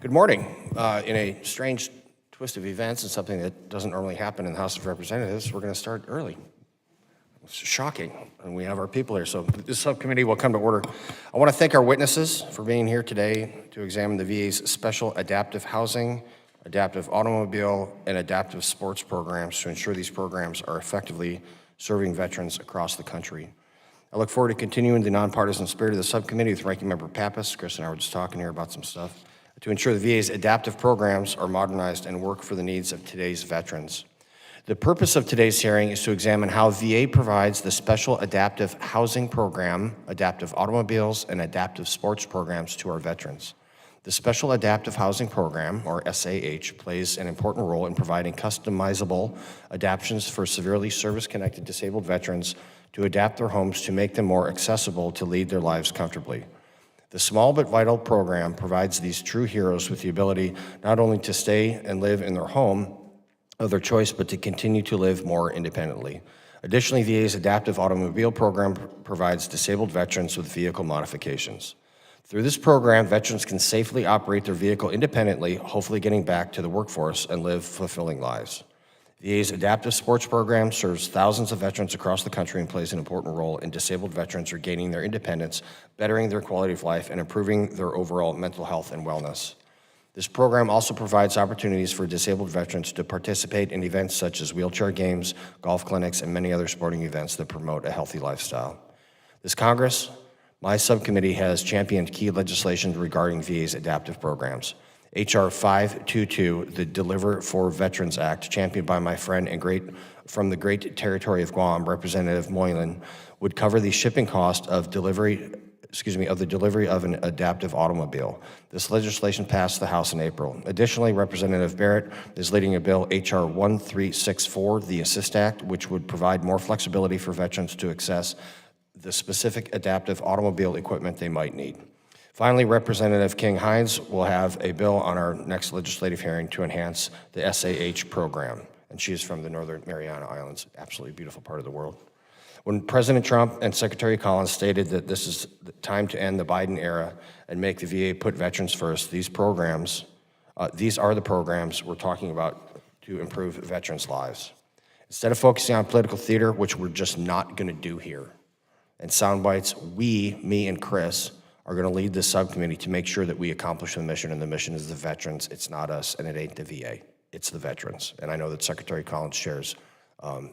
Good morning. In a strange twist of events and something that doesn't normally happen in the House of Representatives, we're going to start early. It's shocking, and we have our people here, so this subcommittee will come to order. I want to thank our witnesses for being here today to examine the VA's special adaptive housing, adaptive automobile, and adaptive sports programs to ensure these programs are effectively serving veterans across the country. I look forward to continuing the nonpartisan spirit of the subcommittee with Ranking Member Pappas. Chris and I were just talking here about some stuff to ensure the VA's adaptive programs are modernized and work for the needs of today's veterans. The purpose of today's hearing is to examine how VA provides the special adaptive housing program, adaptive automobiles, and adaptive sports programs to our veterans. The Special Adaptive Housing Program, or SAH, plays an important role in providing customizable adaptations for severely service-connected disabled veterans to adapt their homes to make them more accessible to lead their lives comfortably. The small but vital program provides these true heroes with the ability not only to stay and live in their home of their choice, but to continue to live more independently. Additionally, VA's Adaptive Automobile Program provides disabled veterans with vehicle modifications. Through this program, veterans can safely operate their vehicle independently, hopefully getting back to the workforce and live fulfilling lives. VA's Adaptive Sports Program serves thousands of veterans across the country and plays an important role in disabled veterans regaining their independence, bettering their quality of life, and improving their overall mental health and wellness. This program also provides opportunities for disabled veterans to participate in events such as wheelchair games, golf clinics, and many other sporting events that promote a healthy lifestyle. This Congress, my subcommittee has championed key legislation regarding VA's adaptive programs. H.R. 522, the Deliver for Veterans Act, championed by my friend and from the great territory of Guam, Representative Moylan, would cover the shipping cost of the delivery of an adaptive automobile. This legislation passed the House in April. Additionally, Representative Barrett is leading a bill, H.R. 1364, the Assist Act, which would provide more flexibility for veterans to access the specific adaptive automobile equipment they might need. Finally, Representative King-Hines will have a bill on our next legislative hearing to enhance the SAH program, and she is from the Northern Mariana Islands, absolutely beautiful part of the world. When President Trump and Secretary Collins stated that this is the time to end the Biden era and make the VA put veterans first, these are the programs we're talking about to improve veterans' lives. Instead of focusing on political theater, which we're just not going to do here, and sound bites, me and Chris, are going to lead this subcommittee to make sure that we accomplish the mission, and the mission is the veterans. It's not us, and it ain't the VA. It's the veterans. And I know that Secretary Collins shares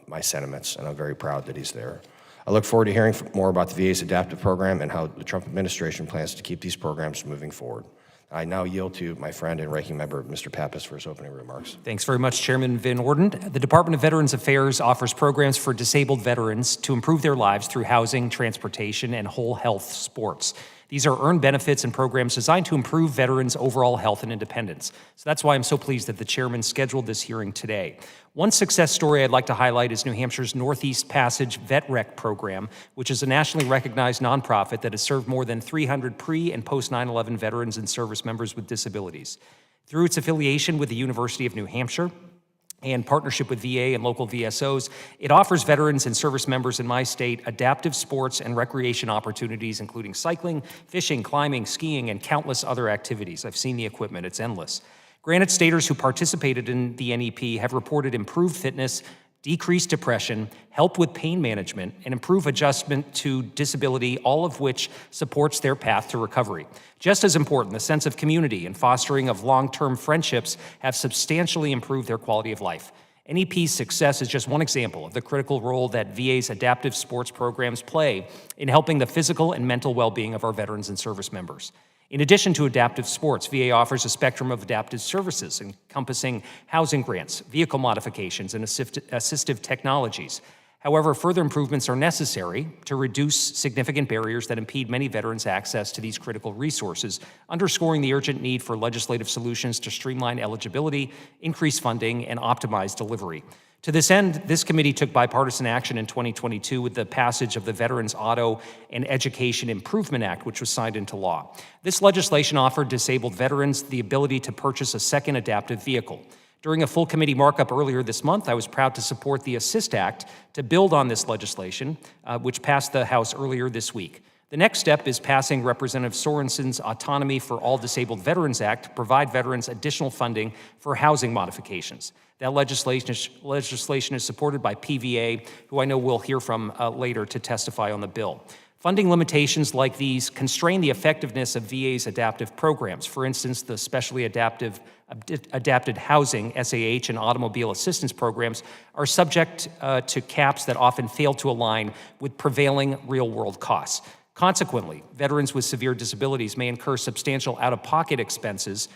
my sentiments, and I'm very proud that he's there. I look forward to hearing more about the VA's adaptive program and how the Trump administration plans to keep these programs moving forward. I now yield to my friend and ranking member, Mr. Pappas, for his opening remarks. Thanks very much, Chairman Van Orden. The Department of Veterans Affairs offers programs for disabled veterans to improve their lives through housing, transportation, and whole health sports. These are earned benefits and programs designed to improve veterans' overall health and independence. So that's why I'm so pleased that the chairman scheduled this hearing today. One success story I'd like to highlight is New Hampshire's Northeast Passage Vet Rec program, which is a nationally recognized nonprofit that has served more than 300 pre- and post-9/11 veterans and service members with disabilities. Through its affiliation with the University of New Hampshire, and partnership with VA and local VSOs, it offers veterans and service members in my state adaptive sports and recreation opportunities, including cycling, fishing, climbing, skiing, and countless other activities. I've seen the equipment, it's endless. Granite staters who participated in the NEP have reported improved fitness, decreased depression, help with pain management, and improve adjustment to disability, all of which supports their path to recovery. Just as important, the sense of community and fostering of long-term friendships have substantially improved their quality of life. NEP's success is just one example of the critical role that VA's adaptive sports programs play in helping the physical and mental well-being of our veterans and service members. In addition to adaptive sports, VA offers a spectrum of adaptive services encompassing housing grants, vehicle modifications, and assistive technologies. However, further improvements are necessary to reduce significant barriers that impede many veterans' access to these critical resources, underscoring the urgent need for legislative solutions to streamline eligibility, increase funding, and optimize delivery. To this end, this committee took bipartisan action in 2022 with the passage of the Veterans Auto and Education Improvement Act, which was signed into law. This legislation offered disabled veterans the ability to purchase a second adaptive vehicle. During a full committee markup earlier this month, I was proud to support the Assist Act to build on this legislation, which passed the House earlier this week. The next step is passing Representative Sorensen's Autonomy for All Disabled Veterans Act to provide veterans additional funding for housing modifications. That legislation is supported by PVA, who I know we'll hear from later to testify on the bill. Funding limitations like these constrain the effectiveness of VA's adaptive programs. For instance, the specially adapted housing, SAH, and automobile assistance programs are subject to caps that often fail to align with prevailing real-world costs. Consequently, veterans with severe disabilities may incur substantial out-of-pocket expenses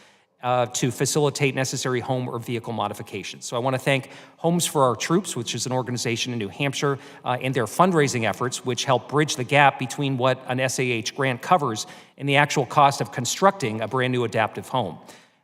to facilitate necessary home or vehicle modifications. So I want to thank Homes for Our Troops, which is an organization in New Hampshire, and their fundraising efforts, which help bridge the gap between what an SAH grant covers and the actual cost of constructing a brand new adaptive home.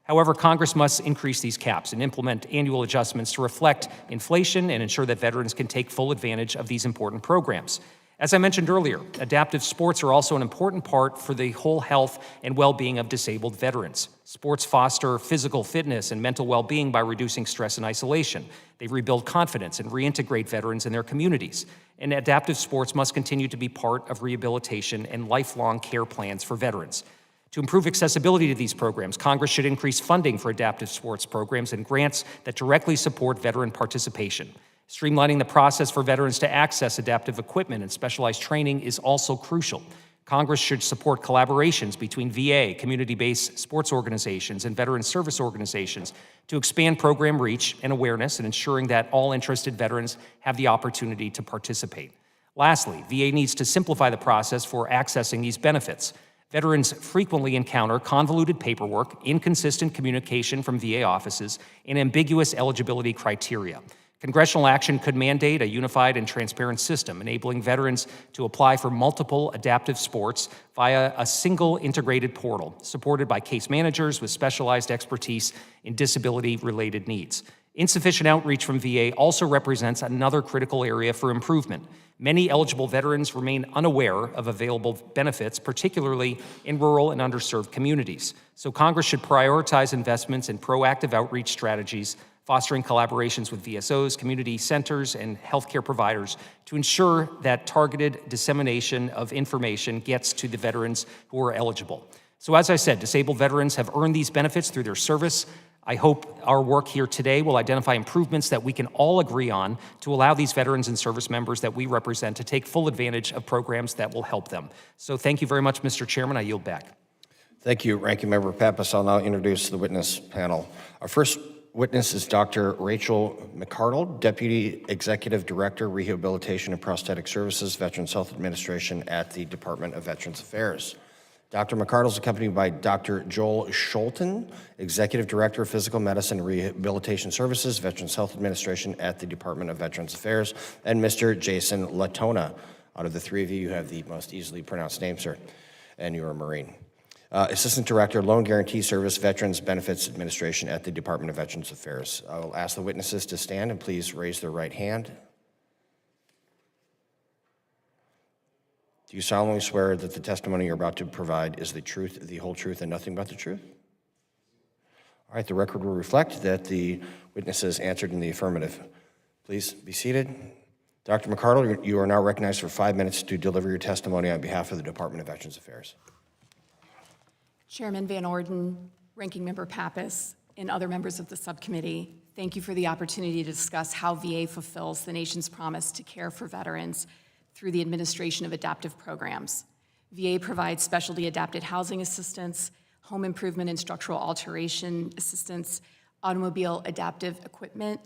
However, Congress must increase these caps and implement annual adjustments to reflect inflation and ensure that veterans can take full advantage of these important programs. As I mentioned earlier, adaptive sports are also an important part for the whole health and well-being of disabled veterans. Sports foster physical fitness and mental well-being by reducing stress and isolation. They rebuild confidence and reintegrate veterans in their communities. And adaptive sports must continue to be part of rehabilitation and lifelong care plans for veterans. To improve accessibility to these programs, Congress should increase funding for adaptive sports programs and grants that directly support veteran participation. Streamlining the process for veterans to access adaptive equipment and specialized training is also crucial. Congress should support collaborations between VA, community-based sports organizations, and veteran service organizations to expand program reach and awareness and ensuring that all interested veterans have the opportunity to participate. Lastly, VA needs to simplify the process for accessing these benefits. Veterans frequently encounter convoluted paperwork, inconsistent communication from VA offices, and ambiguous eligibility criteria. Congressional action could mandate a unified and transparent system, enabling veterans to apply for multiple adaptive sports via a single integrated portal, supported by case managers with specialized expertise in disability-related needs. Insufficient outreach from VA also represents another critical area for improvement. Many eligible veterans remain unaware of available benefits, particularly in rural and underserved communities. So Congress should prioritize investments in proactive outreach strategies, fostering collaborations with VSOs, community centers, and healthcare providers to ensure that targeted dissemination of information gets to the veterans who are eligible. So as I said, disabled veterans have earned these benefits through their service. I hope our work here today will identify improvements that we can all agree on to allow these veterans and service members that we represent to take full advantage of programs that will help them. So thank you very much, Mr. Chairman. I yield back. Thank you, Ranking Member Pappas. I'll now introduce the witness panel. Our first witness is Dr. Rachel McCardle, Deputy Executive Director, Rehabilitation and Prosthetic Services, Veterans Health Administration at the Department of Veterans Affairs. Dr. McCardle is accompanied by Dr. Joel Scholten, Executive Director of Physical Medicine and Rehabilitation Services, Veterans Health Administration at the Department of Veterans Affairs, and Mr. Jason Latona. Out of the three of you, you have the most easily pronounced name, sir, and you're a Marine. Assistant Director, Loan Guarantee Service, Veterans Benefits Administration at the Department of Veterans Affairs. I will ask the witnesses to stand and please raise their right hand. Do you solemnly swear that the testimony you're about to provide is the truth, the whole truth, and nothing but the truth? All right, the record will reflect that the witnesses answered in the affirmative. Please be seated. Dr. McCardle, you are now recognized for 5 minutes to deliver your testimony on behalf of the Department of Veterans Affairs. Chairman Van Orden, Ranking Member Pappas, and other members of the subcommittee, thank you for the opportunity to discuss how VA fulfills the nation's promise to care for veterans through the administration of adaptive programs. VA provides specialty adapted housing assistance, home improvement and structural alteration assistance, automobile adaptive equipment,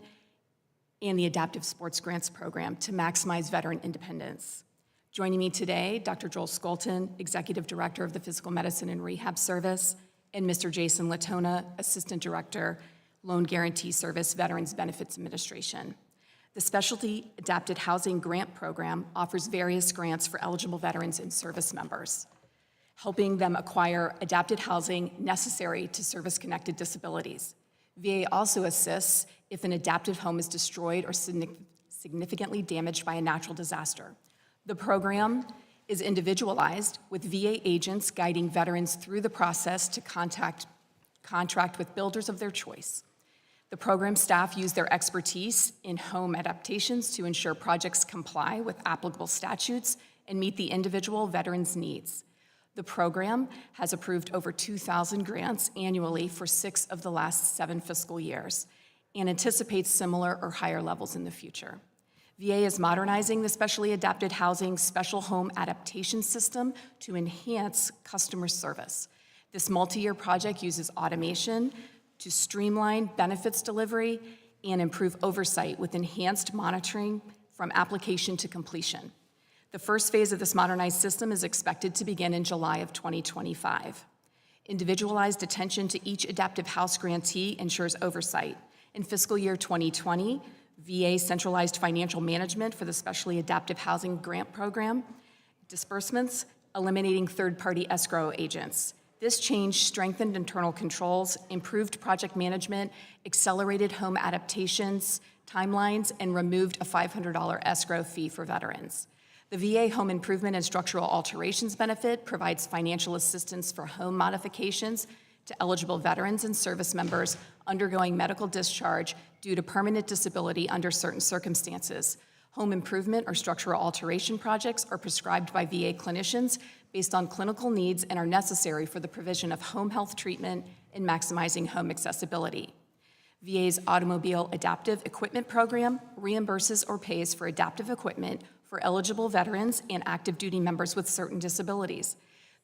and the Adaptive Sports Grants Program to maximize veteran independence. Joining me today, Dr. Joel Scholten, Executive Director of the Physical Medicine and Rehab Service, and Mr. Jason Latona, Assistant Director, Loan Guarantee Service, Veterans Benefits Administration. The Specialty Adapted Housing Grant Program offers various grants for eligible veterans and service members, helping them acquire adapted housing necessary to service-connected disabilities. VA also assists if an adaptive home is destroyed or significantly damaged by a natural disaster. The program is individualized, with VA agents guiding veterans through the process to contract with builders of their choice. The program staff use their expertise in home adaptations to ensure projects comply with applicable statutes and meet the individual veterans' needs. The program has approved over 2,000 grants annually for 6 of the last 7 fiscal years and anticipates similar or higher levels in the future. VA is modernizing the specially adapted housing special home adaptation system to enhance customer service. This multi-year project uses automation to streamline benefits delivery and improve oversight with enhanced monitoring from application to completion. The first phase of this modernized system is expected to begin in July of 2025. Individualized attention to each adaptive house grantee ensures oversight. In fiscal year 2020, VA centralized financial management for the specially adaptive housing grant program, disbursements, eliminating third-party escrow agents. This change strengthened internal controls, improved project management, accelerated home adaptations, timelines, and removed a $500 escrow fee for veterans. The VA Home Improvement and Structural Alterations Benefit provides financial assistance for home modifications to eligible veterans and service members undergoing medical discharge due to permanent disability under certain circumstances. Home improvement or structural alteration projects are prescribed by VA clinicians based on clinical needs and are necessary for the provision of home health treatment and maximizing home accessibility. VA's Automobile Adaptive Equipment Program reimburses or pays for adaptive equipment for eligible veterans and active duty members with certain disabilities.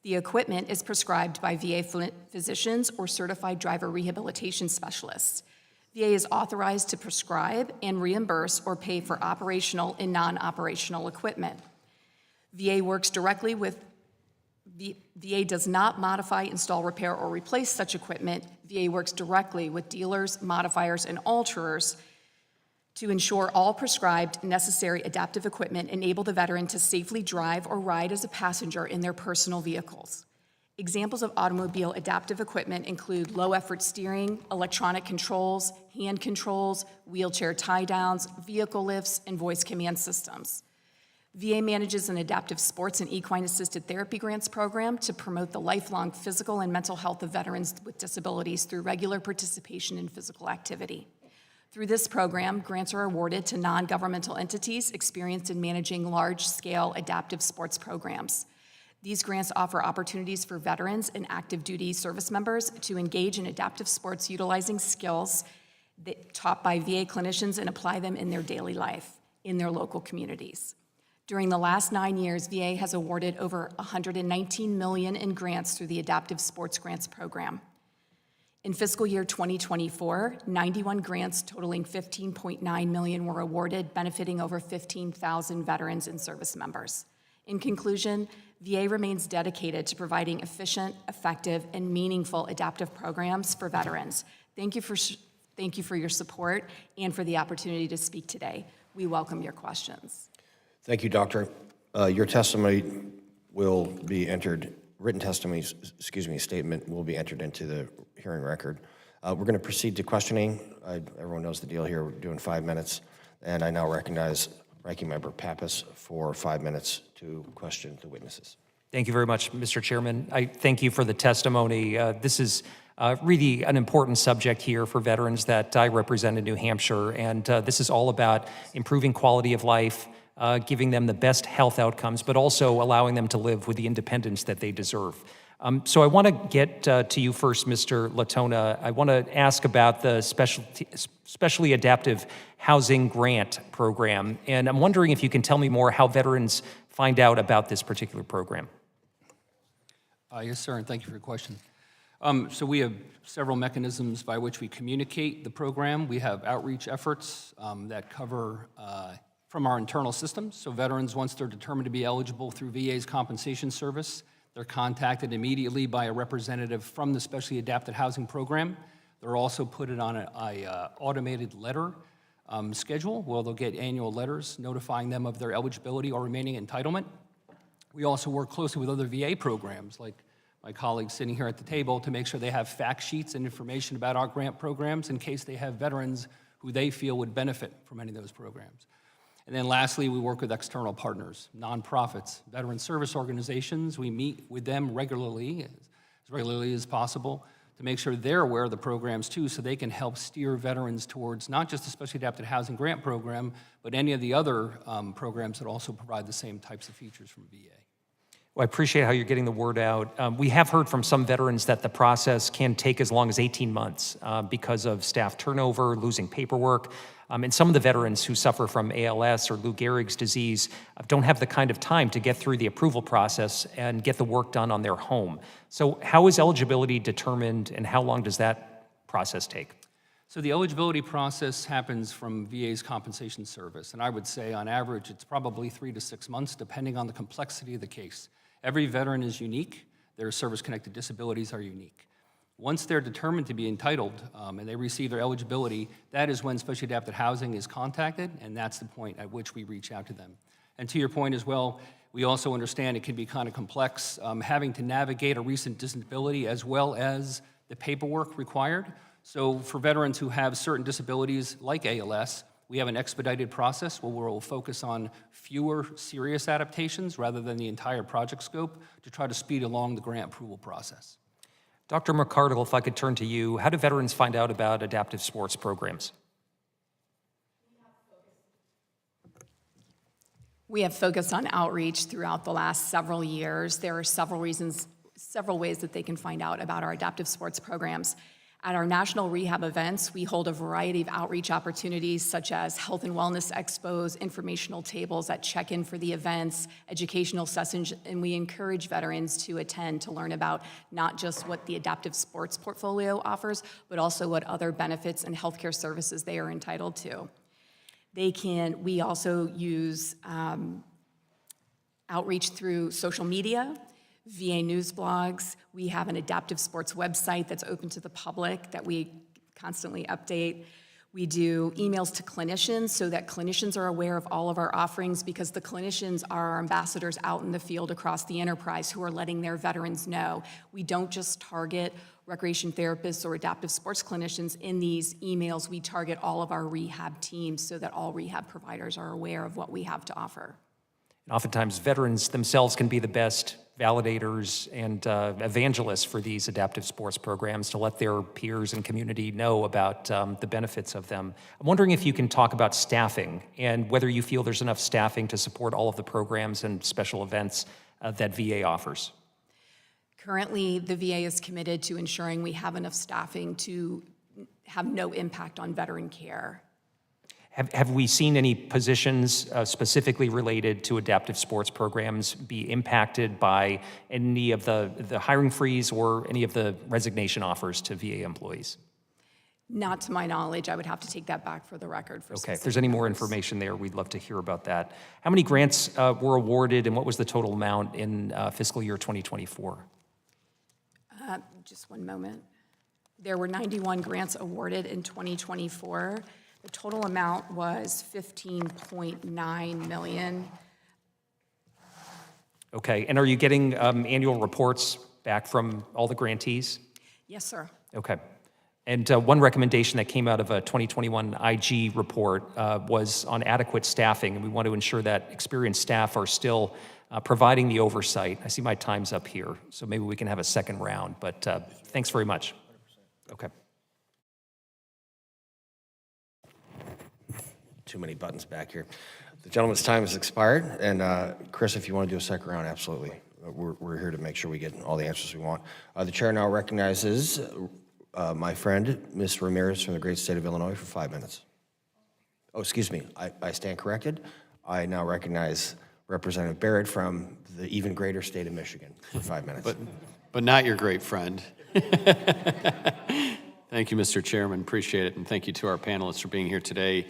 The equipment is prescribed by VA physicians or certified driver rehabilitation specialists. VA is authorized to prescribe and reimburse or pay for operational and non-operational equipment. VA does not modify, install, repair, or replace such equipment. VA works directly with dealers, modifiers, and alterers to ensure all prescribed necessary adaptive equipment enable the veteran to safely drive or ride as a passenger in their personal vehicles. Examples of automobile adaptive equipment include low-effort steering, electronic controls, hand controls, wheelchair tie-downs, vehicle lifts, and voice command systems. VA manages an adaptive sports and equine-assisted therapy grants program to promote the lifelong physical and mental health of veterans with disabilities through regular participation in physical activity. Through this program, grants are awarded to non-governmental entities experienced in managing large-scale adaptive sports programs. These grants offer opportunities for veterans and active duty service members to engage in adaptive sports utilizing skills taught by VA clinicians and apply them in their daily life in their local communities. During the last 9 years, VA has awarded over $119 million in grants through the Adaptive Sports Grants Program. In fiscal year 2024, 91 grants totaling $15.9 million were awarded, benefiting over 15,000 veterans and service members. In conclusion, VA remains dedicated to providing efficient, effective, and meaningful adaptive programs for veterans. Thank you for your support and for the opportunity to speak today. We welcome your questions. Thank you, Doctor. Your testimony will be entered, written testimony, statement will be entered into the hearing record. We're going to proceed to questioning. Everyone knows the deal here. We're doing 5 minutes, and I now recognize Ranking Member Pappas for 5 minutes to question the witnesses. Thank you very much, Mr. Chairman. I thank you for the testimony. This is really an important subject here for veterans that I represent in New Hampshire, and this is all about improving quality of life, giving them the best health outcomes, but also allowing them to live with the independence that they deserve. So I want to get to you first, Mr. Latona. I want to ask about the specially adaptive housing grant program, and I'm wondering if you can tell me more how veterans find out about this particular program. Yes, sir, and thank you for your question. So we have several mechanisms by which we communicate the program. We have outreach efforts that cover from our internal systems. So veterans, once they're determined to be eligible through VA's compensation service, they're contacted immediately by a representative from the Specially Adapted Housing Program. They're also put it on an automated letter schedule where they'll get annual letters notifying them of their eligibility or remaining entitlement. We also work closely with other VA programs, like my colleagues sitting here at the table, to make sure they have fact sheets and information about our grant programs in case they have veterans who they feel would benefit from any of those programs. And then lastly, we work with external partners, nonprofits, veteran service organizations. We meet with them regularly as possible, to to make sure they're aware of the programs too, so they can help steer veterans towards not just the Specially Adapted Housing Grant Program, but any of the other programs that also provide the same types of features from VA. Well, I appreciate how you're getting the word out. We have heard from some veterans that the process can take as long as 18 months because of staff turnover, losing paperwork. And some of the veterans who suffer from ALS or Lou Gehrig's disease don't have the kind of time to get through the approval process and get the work done on their home. So how is eligibility determined, and how long does that process take? So the eligibility process happens from VA's compensation service, and I would say on average it's probably 3 to 6 months, depending on the complexity of the case. Every veteran is unique. Their service-connected disabilities are unique. Once they're determined to be entitled and they receive their eligibility, that is when Specially Adapted Housing is contacted, and that's the point at which we reach out to them. And to your point as well, we also understand it can be kind of complex having to navigate a recent disability as well as the paperwork required. So for veterans who have certain disabilities like ALS, we have an expedited process where we'll focus on fewer serious adaptations rather than the entire project scope to try to speed along the grant approval process. Dr. McCardle, if I could turn to you, how do veterans find out about adaptive sports programs? We have focused on outreach throughout the last several years. There are several ways that they can find out about our adaptive sports programs. At our national rehab events, we hold a variety of outreach opportunities such as health and wellness expos, informational tables that check in for the events, educational sessions, and we encourage veterans to attend to learn about not just what the adaptive sports portfolio offers, but also what other benefits and healthcare services they are entitled to. We also use outreach through social media, VA news blogs. We have an adaptive sports website that's open to the public that we constantly update. We do emails to clinicians so that clinicians are aware of all of our offerings, because the clinicians are our ambassadors out in the field across the enterprise who are letting their veterans know. We don't just target recreation therapists or adaptive sports clinicians in these emails. We target all of our rehab teams so that all rehab providers are aware of what we have to offer. And oftentimes, veterans themselves can be the best validators and evangelists for these adaptive sports programs to let their peers and community know about the benefits of them. I'm wondering if you can talk about staffing and whether you feel there's enough staffing to support all of the programs and special events that VA offers. Currently, the VA is committed to ensuring we have enough staffing to have no impact on veteran care. Have we seen any positions specifically related to adaptive sports programs be impacted by any of the hiring freeze or any of the resignation offers to VA employees? Not to my knowledge. I would have to take that back for the record. Okay, if there's any more information there, we'd love to hear about that. How many grants were awarded, and what was the total amount in fiscal year 2024? Just one moment. There were 91 grants awarded in 2024. The total amount was $15.9 million. Okay, and are you getting annual reports back from all the grantees? Yes, sir. Okay. And one recommendation that came out of a 2021 IG report was on adequate staffing, and we want to ensure that experienced staff are still providing the oversight. I see my time's up here, so maybe we can have a second round, but thanks very much. Okay. Too many buttons back here. The gentleman's time has expired, and Chris, if you want to do a second round, absolutely. We're here to make sure we get all the answers we want. The chair now recognizes my friend, Ms. Ramirez from the great state of Illinois, for 5 minutes. Oh, excuse me, I stand corrected. I now recognize Representative Barrett from the even greater state of Michigan for 5 minutes. But not your great friend. Thank you, Mr. Chairman. Appreciate it, and thank you to our panelists for being here today.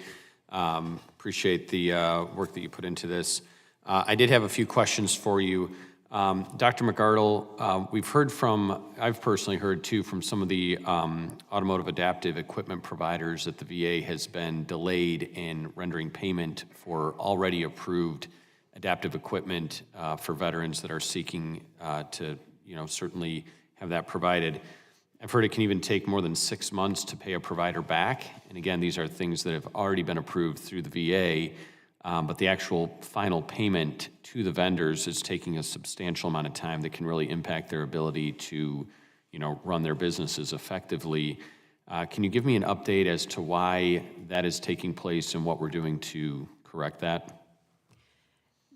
Appreciate the work that you put into this. I did have a few questions for you. Dr. McCardle, I've personally heard too from some of the automotive adaptive equipment providers that the VA has been delayed in rendering payment for already approved adaptive equipment for veterans that are seeking to, certainly have that provided. I've heard it can even take more than 6 months to pay a provider back. And again, these are things that have already been approved through the VA, but the actual final payment to the vendors is taking a substantial amount of time that can really impact their ability to, run their businesses effectively. Can you give me an update as to why that is taking place and what we're doing to correct that?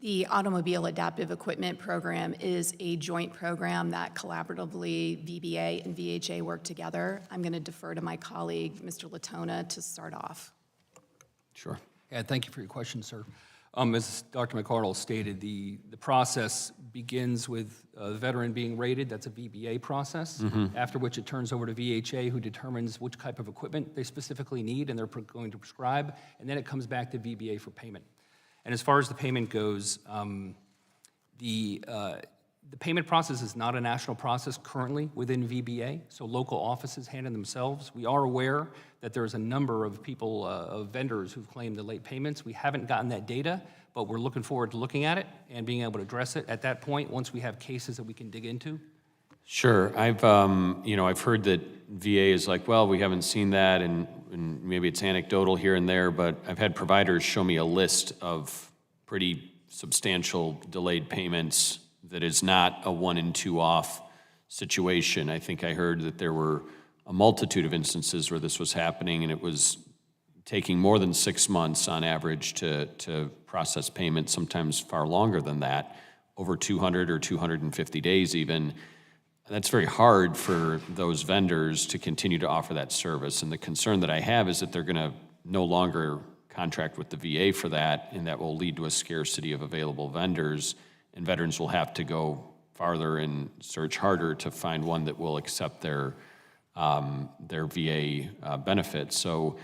The Automobile Adaptive Equipment Program is a joint program that collaboratively VBA and VHA work together. I'm going to defer to my colleague, Mr. Latona, to start off. Sure. Yeah, thank you for your question, sir. As Dr. McArdle stated, the process begins with the veteran being rated. That's a VBA process, after which it turns over to VHA, who determines which type of equipment they specifically need and they're going to prescribe, and then it comes back to VBA for payment. And as far as the payment goes, the payment process is not a national process currently within VBA, so local offices handle themselves. We are aware that there's a number of people, of vendors who've claimed the late payments. We haven't gotten that data, but we're looking forward to looking at it and being able to address it at that point once we have cases that we can dig into. Sure. I've heard that VA is like, well, we haven't seen that, and maybe it's anecdotal here and there, but I've had providers show me a list of pretty substantial delayed payments that is not a 1 and 2 off situation. I think I heard that there were a multitude of instances where this was happening, and it was taking more than 6 months on average to process payments, sometimes far longer than that, over 200 or 250 days even. That's very hard for those vendors to continue to offer that service. And the concern that I have is that they're going to no longer contract with the VA for that, and that will lead to a scarcity of available vendors, and veterans will have to go farther and search harder to find one that will accept their VA benefits. So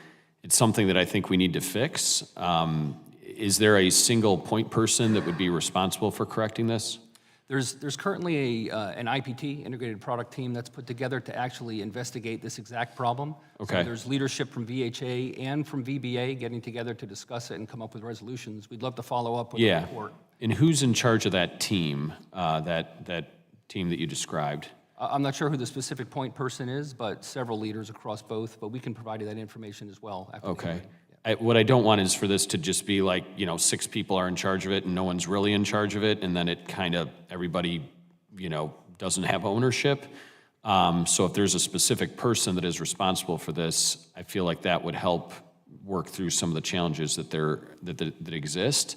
it's something that I think we need to fix. Is there a single point person that would be responsible for correcting this? There's currently an IPT, Integrated Product Team, that's put together to actually investigate this exact problem. Okay. So there's leadership from VHA and from VBA getting together to discuss it and come up with resolutions. We'd love to follow up with a report. And who's in charge of that team, that team that you described? I'm not sure who the specific point person is, but several leaders across both, but we can provide you that information as well. After the Okay. hearing. What I don't want is for this to just be like, 6 people are in charge of it and no one's really in charge of it, and then it kind of, everybody, doesn't have ownership. So if there's a specific person that is responsible for this, I feel like that would help work through some of the challenges that exist.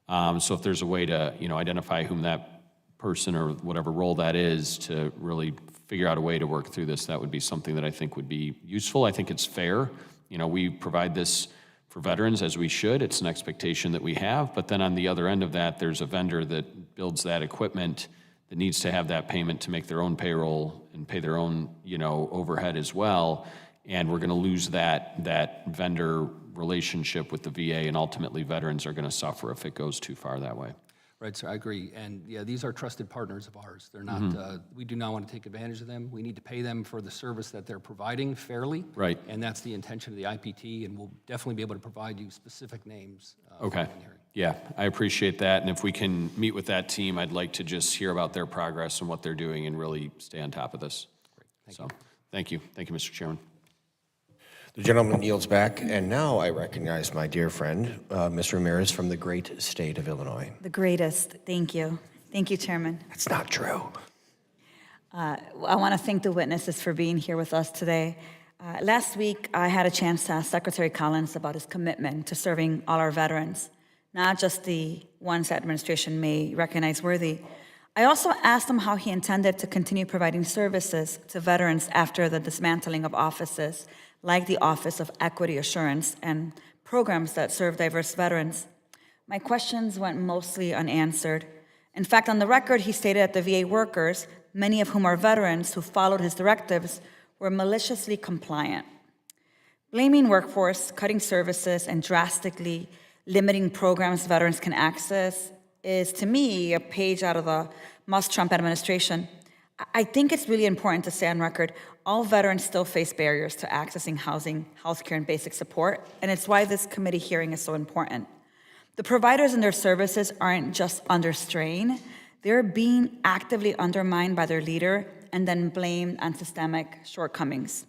So if there's a way to, identify whom that person or whatever role that is to really figure out a way to work through this, that would be something that I think would be useful. I think it's fair. We provide this for veterans as we should. It's an expectation that we have. But then on the other end of that, there's a vendor that builds that equipment that needs to have that payment to make their own payroll and pay their own, overhead as well. And we're going to lose that vendor relationship with the VA, and ultimately veterans are going to suffer if it goes too far that way. Right, sir, I agree. And yeah, these are trusted partners of ours. They're not, we do not want to take advantage of them. We need to pay them for the service that they're providing fairly. Right. And that's the intention of the IPT, and we'll definitely be able to provide you specific names. Okay. following the hearing. Yeah, I appreciate that. And if we can meet with that team, I'd like to just hear about their progress and what they're doing and really stay on top of this. Thank you. Thank you. Thank you, Mr. Chairman. The gentleman yields back, and now I recognize my dear friend, Ms. Ramirez from the great state of Illinois. The greatest. Thank you. Thank you, Chairman. That's not true. I want to thank the witnesses for being here with us today. Last week, I had a chance to ask Secretary Collins about his commitment to serving all our veterans, not just the ones that administration may recognize worthy. I also asked him how he intended to continue providing services to veterans after the dismantling of offices like the Office of Equity Assurance and programs that serve diverse veterans. My questions went mostly unanswered. In fact, on the record, he stated that the VA workers, many of whom are veterans who followed his directives, were maliciously compliant. Blaming workforce, cutting services, and drastically limiting programs veterans can access is, to me, a page out of the Musk-Trump administration. I think it's really important to say on record, all veterans still face barriers to accessing housing, healthcare, and basic support, and it's why this committee hearing is so important. The providers and their services aren't just under strain, they're being actively undermined by their leader and then blamed on systemic shortcomings.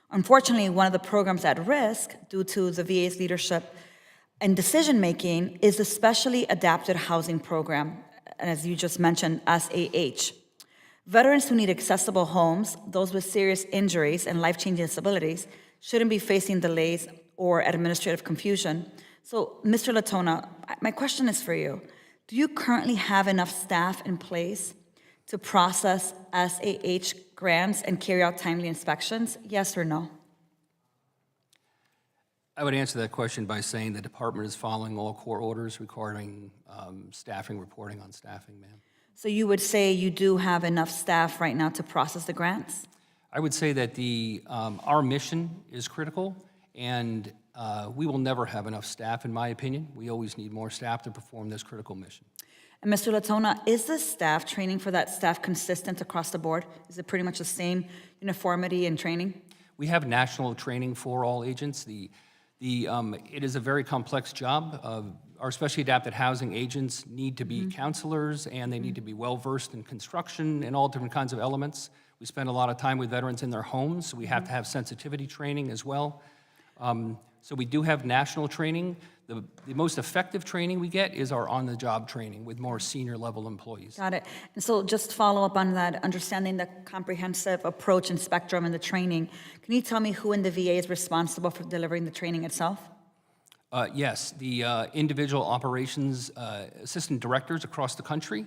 Unfortunately, one of the programs at risk due to the VA's leadership and decision-making is the Specially Adapted Housing Program, as you just mentioned, SAH. Veterans who need accessible homes, those with serious injuries and life-changing disabilities, shouldn't be facing delays or administrative confusion. So, Mr. Latona, my question is for you. Do you currently have enough staff in place to process SAH grants and carry out timely inspections? Yes or no? I would answer that question by saying the department is following all court orders regarding staffing, reporting on staffing, ma'am. So you would say you do have enough staff right now to process the grants? I would say that our mission is critical, and we will never have enough staff, in my opinion. We always need more staff to perform this critical mission. And Mr. Latona, is the staff training for that staff consistent across the board? Is it pretty much the same uniformity in training? We have national training for all agents. It is a very complex job. Our specially adapted housing agents need to be counselors, and they need to be well-versed in construction and all different kinds of elements. We spend a lot of time with veterans in their homes, so we have to have sensitivity training as well. So we do have national training. The most effective training we get is our on-the-job training with more senior-level employees. Got it. And so just follow up on that, understanding the comprehensive approach and spectrum in the training. Can you tell me who in the VA is responsible for delivering the training itself? Yes, the individual operations assistant directors across the country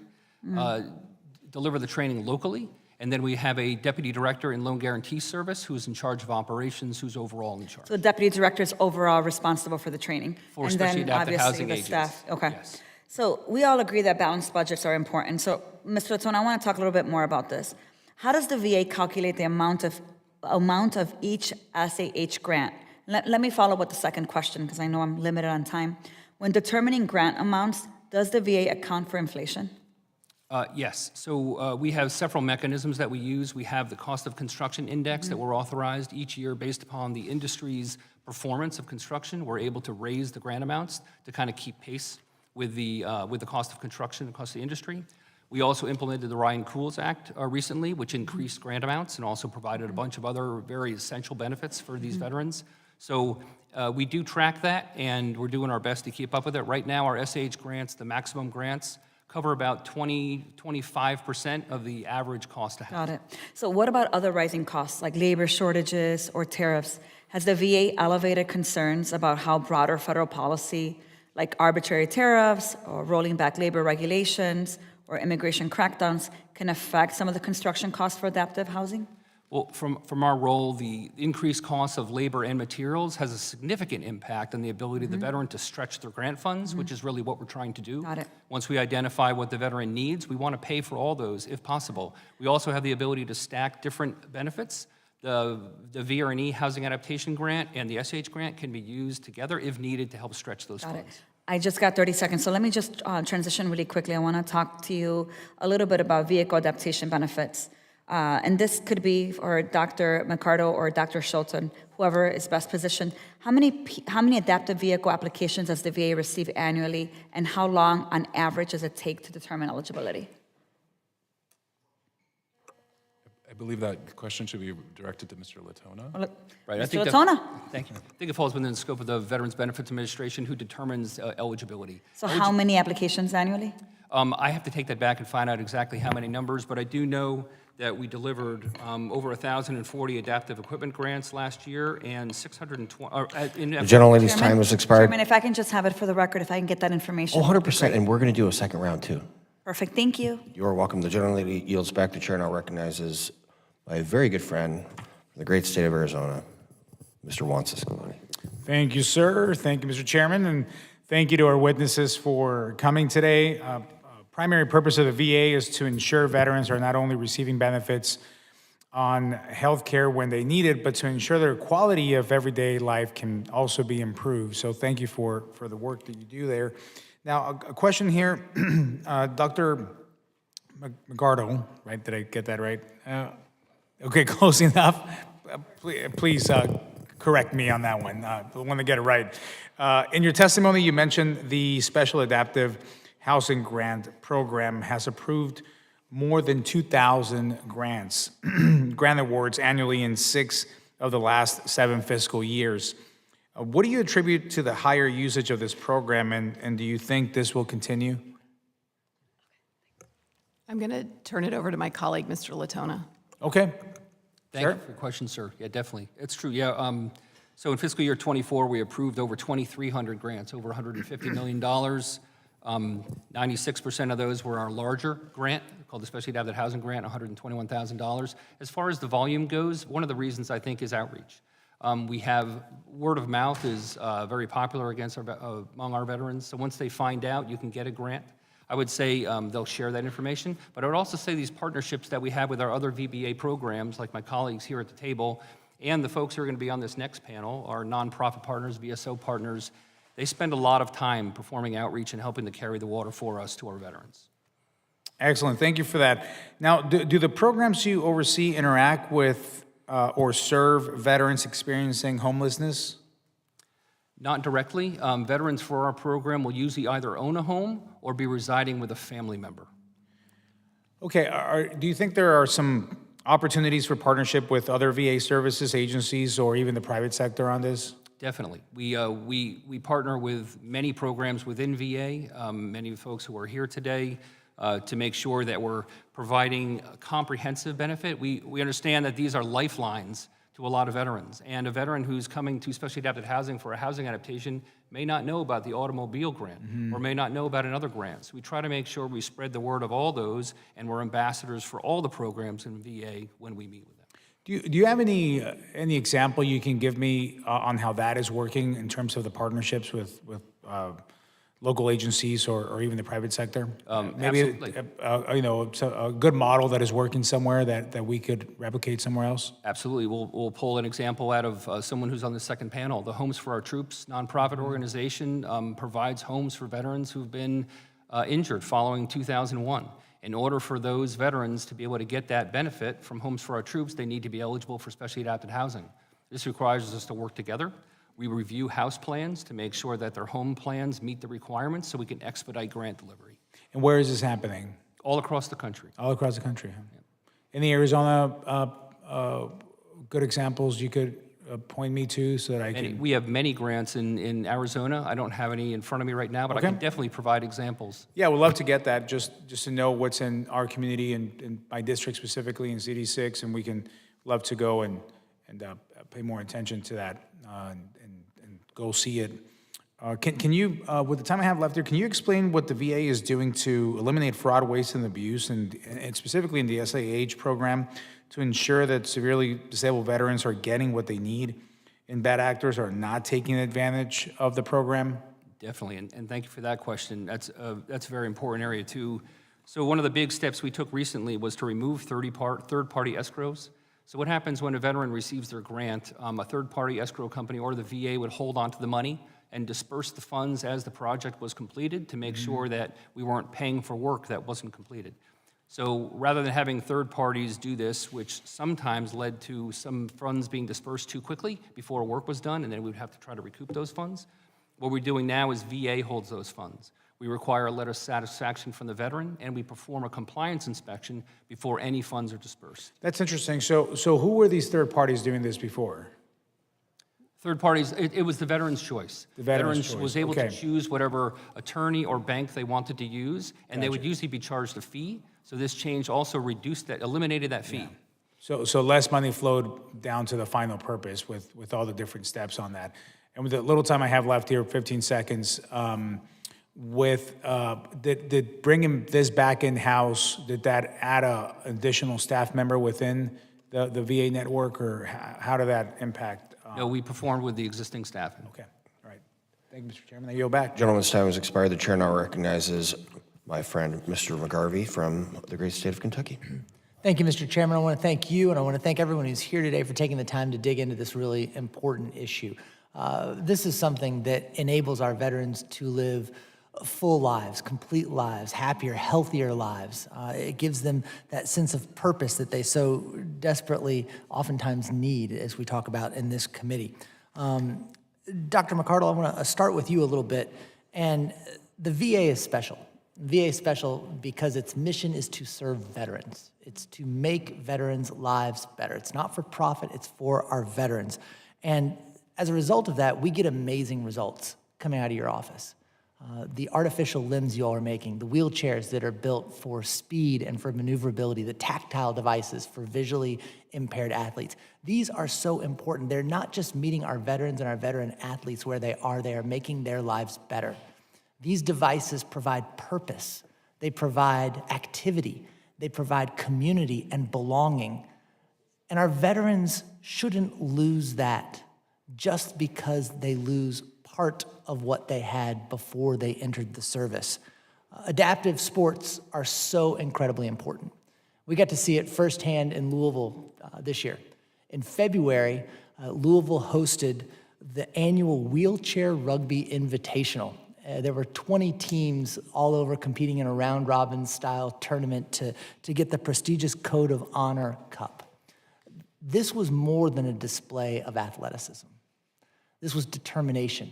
deliver the training locally. And then we have a deputy director in loan guarantee service who is in charge of operations, who's overall in charge. So the deputy director is overall responsible for the training. For and specially then adapted obviously housing the agents. staff. Okay. Yes. So we all agree that balanced budgets are important. So Mr. Latona, I want to talk a little bit more about this. How does the VA calculate the amount of each SAH grant? Let me follow with the second question because I know I'm limited on time. When determining grant amounts, does the VA account for inflation? Yes, so we have several mechanisms that we use. We have the cost of construction index that we're authorized each year based upon the industry's performance of construction. We're able to raise the grant amounts to kind of keep pace with the cost of construction and cost of the industry. We also implemented the Ryan Cools Act recently, which increased grant amounts and also provided a bunch of other very essential benefits for these veterans. So we do track that, and we're doing our best to keep up with it. Right now, our SAH grants, the maximum grants, cover about 25% of the average cost to house. Got it. So what about other rising costs like labor shortages or tariffs? Has the VA elevated concerns about how broader federal policy like arbitrary tariffs or rolling back labor regulations or immigration crackdowns can affect some of the construction costs for adaptive housing? Well, from our role, the increased cost of labor and materials has a significant impact on the ability of the veteran to stretch their grant funds, which is really what we're trying to do. Got it. Once we identify what the veteran needs, we want to pay for all those if possible. We also have the ability to stack different benefits. The VRE Housing Adaptation Grant and the SH Grant can be used together if needed to help stretch those Got it. funds. I just got 30 seconds, so let me just transition really quickly. I want to talk to you a little bit about vehicle adaptation benefits. And this could be for Dr. McCardle or Dr. Schulten, whoever is best positioned. How many adaptive vehicle applications does the VA receive annually, and how long on average does it take to determine eligibility? I believe that question should be directed to Mr. Latona. Right, Mr. Latona? Thank you. I think it falls within the scope of the Veterans Benefits Administration who determines eligibility. So how many applications annually? I have to take that back and find out exactly how many numbers, but I do know that we delivered over 1,040 adaptive equipment grants last year and 620. The gentlelady's time has expired. Chairman, if I can just have it for the record, if I can get that information. Oh, 100%, and we're going to do a second round, too. Perfect, thank you. You're welcome. The gentlelady yields back. The chair now recognizes my very good friend from the great state of Arizona, Mr. Juan Ciscaloni. Thank you, sir. Thank you, Mr. Chairman, and thank you to our witnesses for coming today. Primary purpose of the VA is to ensure veterans are not only receiving benefits on health care when they need it, but to ensure their quality of everyday life can also be improved. So thank you for the work that you do there. Now, a question here, Dr. McGardo, right? Did I get that right? Okay, close enough. Please correct me on that one. I want to get it right. In your testimony, you mentioned the Special Adaptive Housing Grant Program has approved more than 2,000 grants, grant awards annually in 6 of the last 7 fiscal years. What do you attribute to the higher usage of this program, and do you think this will continue? I'm going to turn it over to my colleague, Mr. Latona. Okay. Thank you for your question, sir. Yeah, definitely. It's true, yeah. So in fiscal year '24, we approved over 2,300 grants, over $150 million. 96% of those were our larger grant, called the Specially Adapted Housing Grant, $121,000. As far as the volume goes, one of the reasons I think is outreach. We have word of mouth is very popular among our veterans. So once they find out you can get a grant, I would say they'll share that information. But I would also say these partnerships that we have with our other VBA programs, like my colleagues here at the table, and the folks who are going to be on this next panel, our nonprofit partners, VSO partners, they spend a lot of time performing outreach and helping to carry the water for us to our veterans. Excellent. Thank you for that. Now, do the programs you oversee interact with or serve veterans experiencing homelessness? Not directly. Veterans for our program will usually either own a home or be residing with a family member. Okay. Do you think there are some opportunities for partnership with other VA services agencies or even the private sector on this? Definitely. We partner with many programs within VA, many folks who are here today, to make sure that we're providing a comprehensive benefit. We understand that these are lifelines to a lot of veterans. And a veteran who's coming to specially adapted housing for a housing adaptation may not know about the automobile grant or may not know about another grant. So we try to make sure we spread the word of all those, and we're ambassadors for all the programs in VA when we meet with them. Do you have any example you can give me on how that is working in terms of the partnerships with local agencies or even the private sector? Maybe Absolutely. A good model that is working somewhere that we could replicate somewhere else? Absolutely. We'll pull an example out of someone who's on the second panel. The Homes for Our Troops nonprofit organization provides homes for veterans who've been injured following 2001. In order for those veterans to be able to get that benefit from Homes for Our Troops, they need to be eligible for specially adapted housing. This requires us to work together. We review house plans to make sure that their home plans meet the requirements so we can expedite grant delivery. And where is this happening? All across the country. All across the country. Huh? Any Arizona good examples you could point me to so that I can... We have many grants in Arizona. I don't have any in front of me right now, but Okay. I can definitely provide examples. Yeah, we'd love to get that, just to know what's in our community and in my district specifically in CD6, and we can love to go and pay more attention to that and go see it. Can you, with the time I have left here, can you explain what the VA is doing to eliminate fraud, waste, and abuse, and specifically in the SAH program, to ensure that severely disabled veterans are getting what they need and bad actors are not taking advantage of the program? Definitely, and thank you for that question. That's a very important area too. So one of the big steps we took recently was to remove third-party escrows. So what happens when a veteran receives their grant, a third-party escrow company or the VA would hold on to the money and disperse the funds as the project was completed to make sure that we weren't paying for work that wasn't completed. So rather than having third parties do this, which sometimes led to some funds being dispersed too quickly before work was done, and then we would have to try to recoup those funds, what we're doing now is VA holds those funds. We require a letter of satisfaction from the veteran, and we perform a compliance inspection before any funds are dispersed. That's interesting. So who were these third parties doing this before? Third parties, it was the veteran's choice. The veteran's choice, was able okay. to choose whatever attorney or bank they wanted to use, and they would usually be charged a fee. So this change also eliminated that fee. So less money flowed down to the final purpose with all the different steps on that. And with the little time I have left here, 15 seconds, did bringing this back in-house, did that add an additional staff member within the VA network, or how did that impact? No, we performed with the existing staffing. Okay, all right. Thank you, Mr. Chairman. I yield back. Gentleman's time has expired. The chair now recognizes my friend, Mr. McGarvey from the great state of Kentucky. Thank you, Mr. Chairman. I want to thank you, and I want to thank everyone who's here today for taking the time to dig into this really important issue. This is something that enables our veterans to live full lives, complete lives, happier, healthier lives. It gives them that sense of purpose that they so desperately oftentimes need, as we talk about in this committee. Dr. McCardle, I want to start with you a little bit. And the VA is special. VA is special because its mission is to serve veterans. It's to make veterans' lives better. It's not for profit, it's for our veterans. And as a result of that, we get amazing results coming out of your office. the artificial limbs you all are making, the wheelchairs that are built for speed and for maneuverability, the tactile devices for visually impaired athletes. These are so important. They're not just meeting our veterans and our veteran athletes where they are making their lives better. These devices provide purpose. They provide activity. They provide community and belonging. And our veterans shouldn't lose that just because they lose part of what they had before they entered the service. Adaptive sports are so incredibly important. We got to see it firsthand in Louisville this year. In February, Louisville hosted the annual Wheelchair Rugby Invitational. There were 20 teams all over competing in a round-robin style tournament to get the prestigious Code of Honor Cup. This was more than a display of athleticism. This was determination.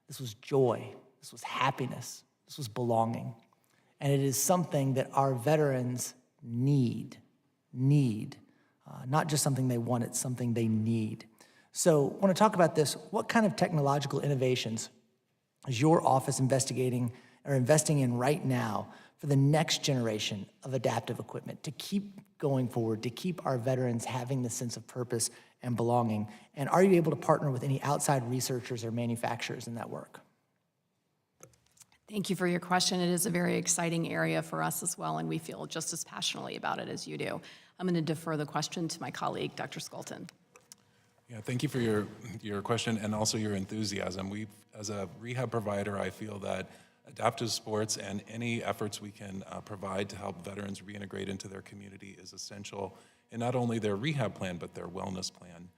This was joy. This was happiness. This was belonging. And it is something that our veterans need. Not just something they want, it's something they need. So I want to talk about this. What kind of technological innovations is your office investing in right now for the next generation of adaptive equipment to keep going forward, to keep our veterans having the sense of purpose and belonging? And are you able to partner with any outside researchers or manufacturers in that work? Thank you for your question. It is a very exciting area for us as well, and we feel just as passionately about it as you do. I'm going to defer the question to my colleague, Dr. Skolton. Yeah, thank you for your question and also your enthusiasm. As a rehab provider, I feel that adaptive sports and any efforts we can provide to help veterans reintegrate into their community is essential in not only their rehab plan, but their wellness plan.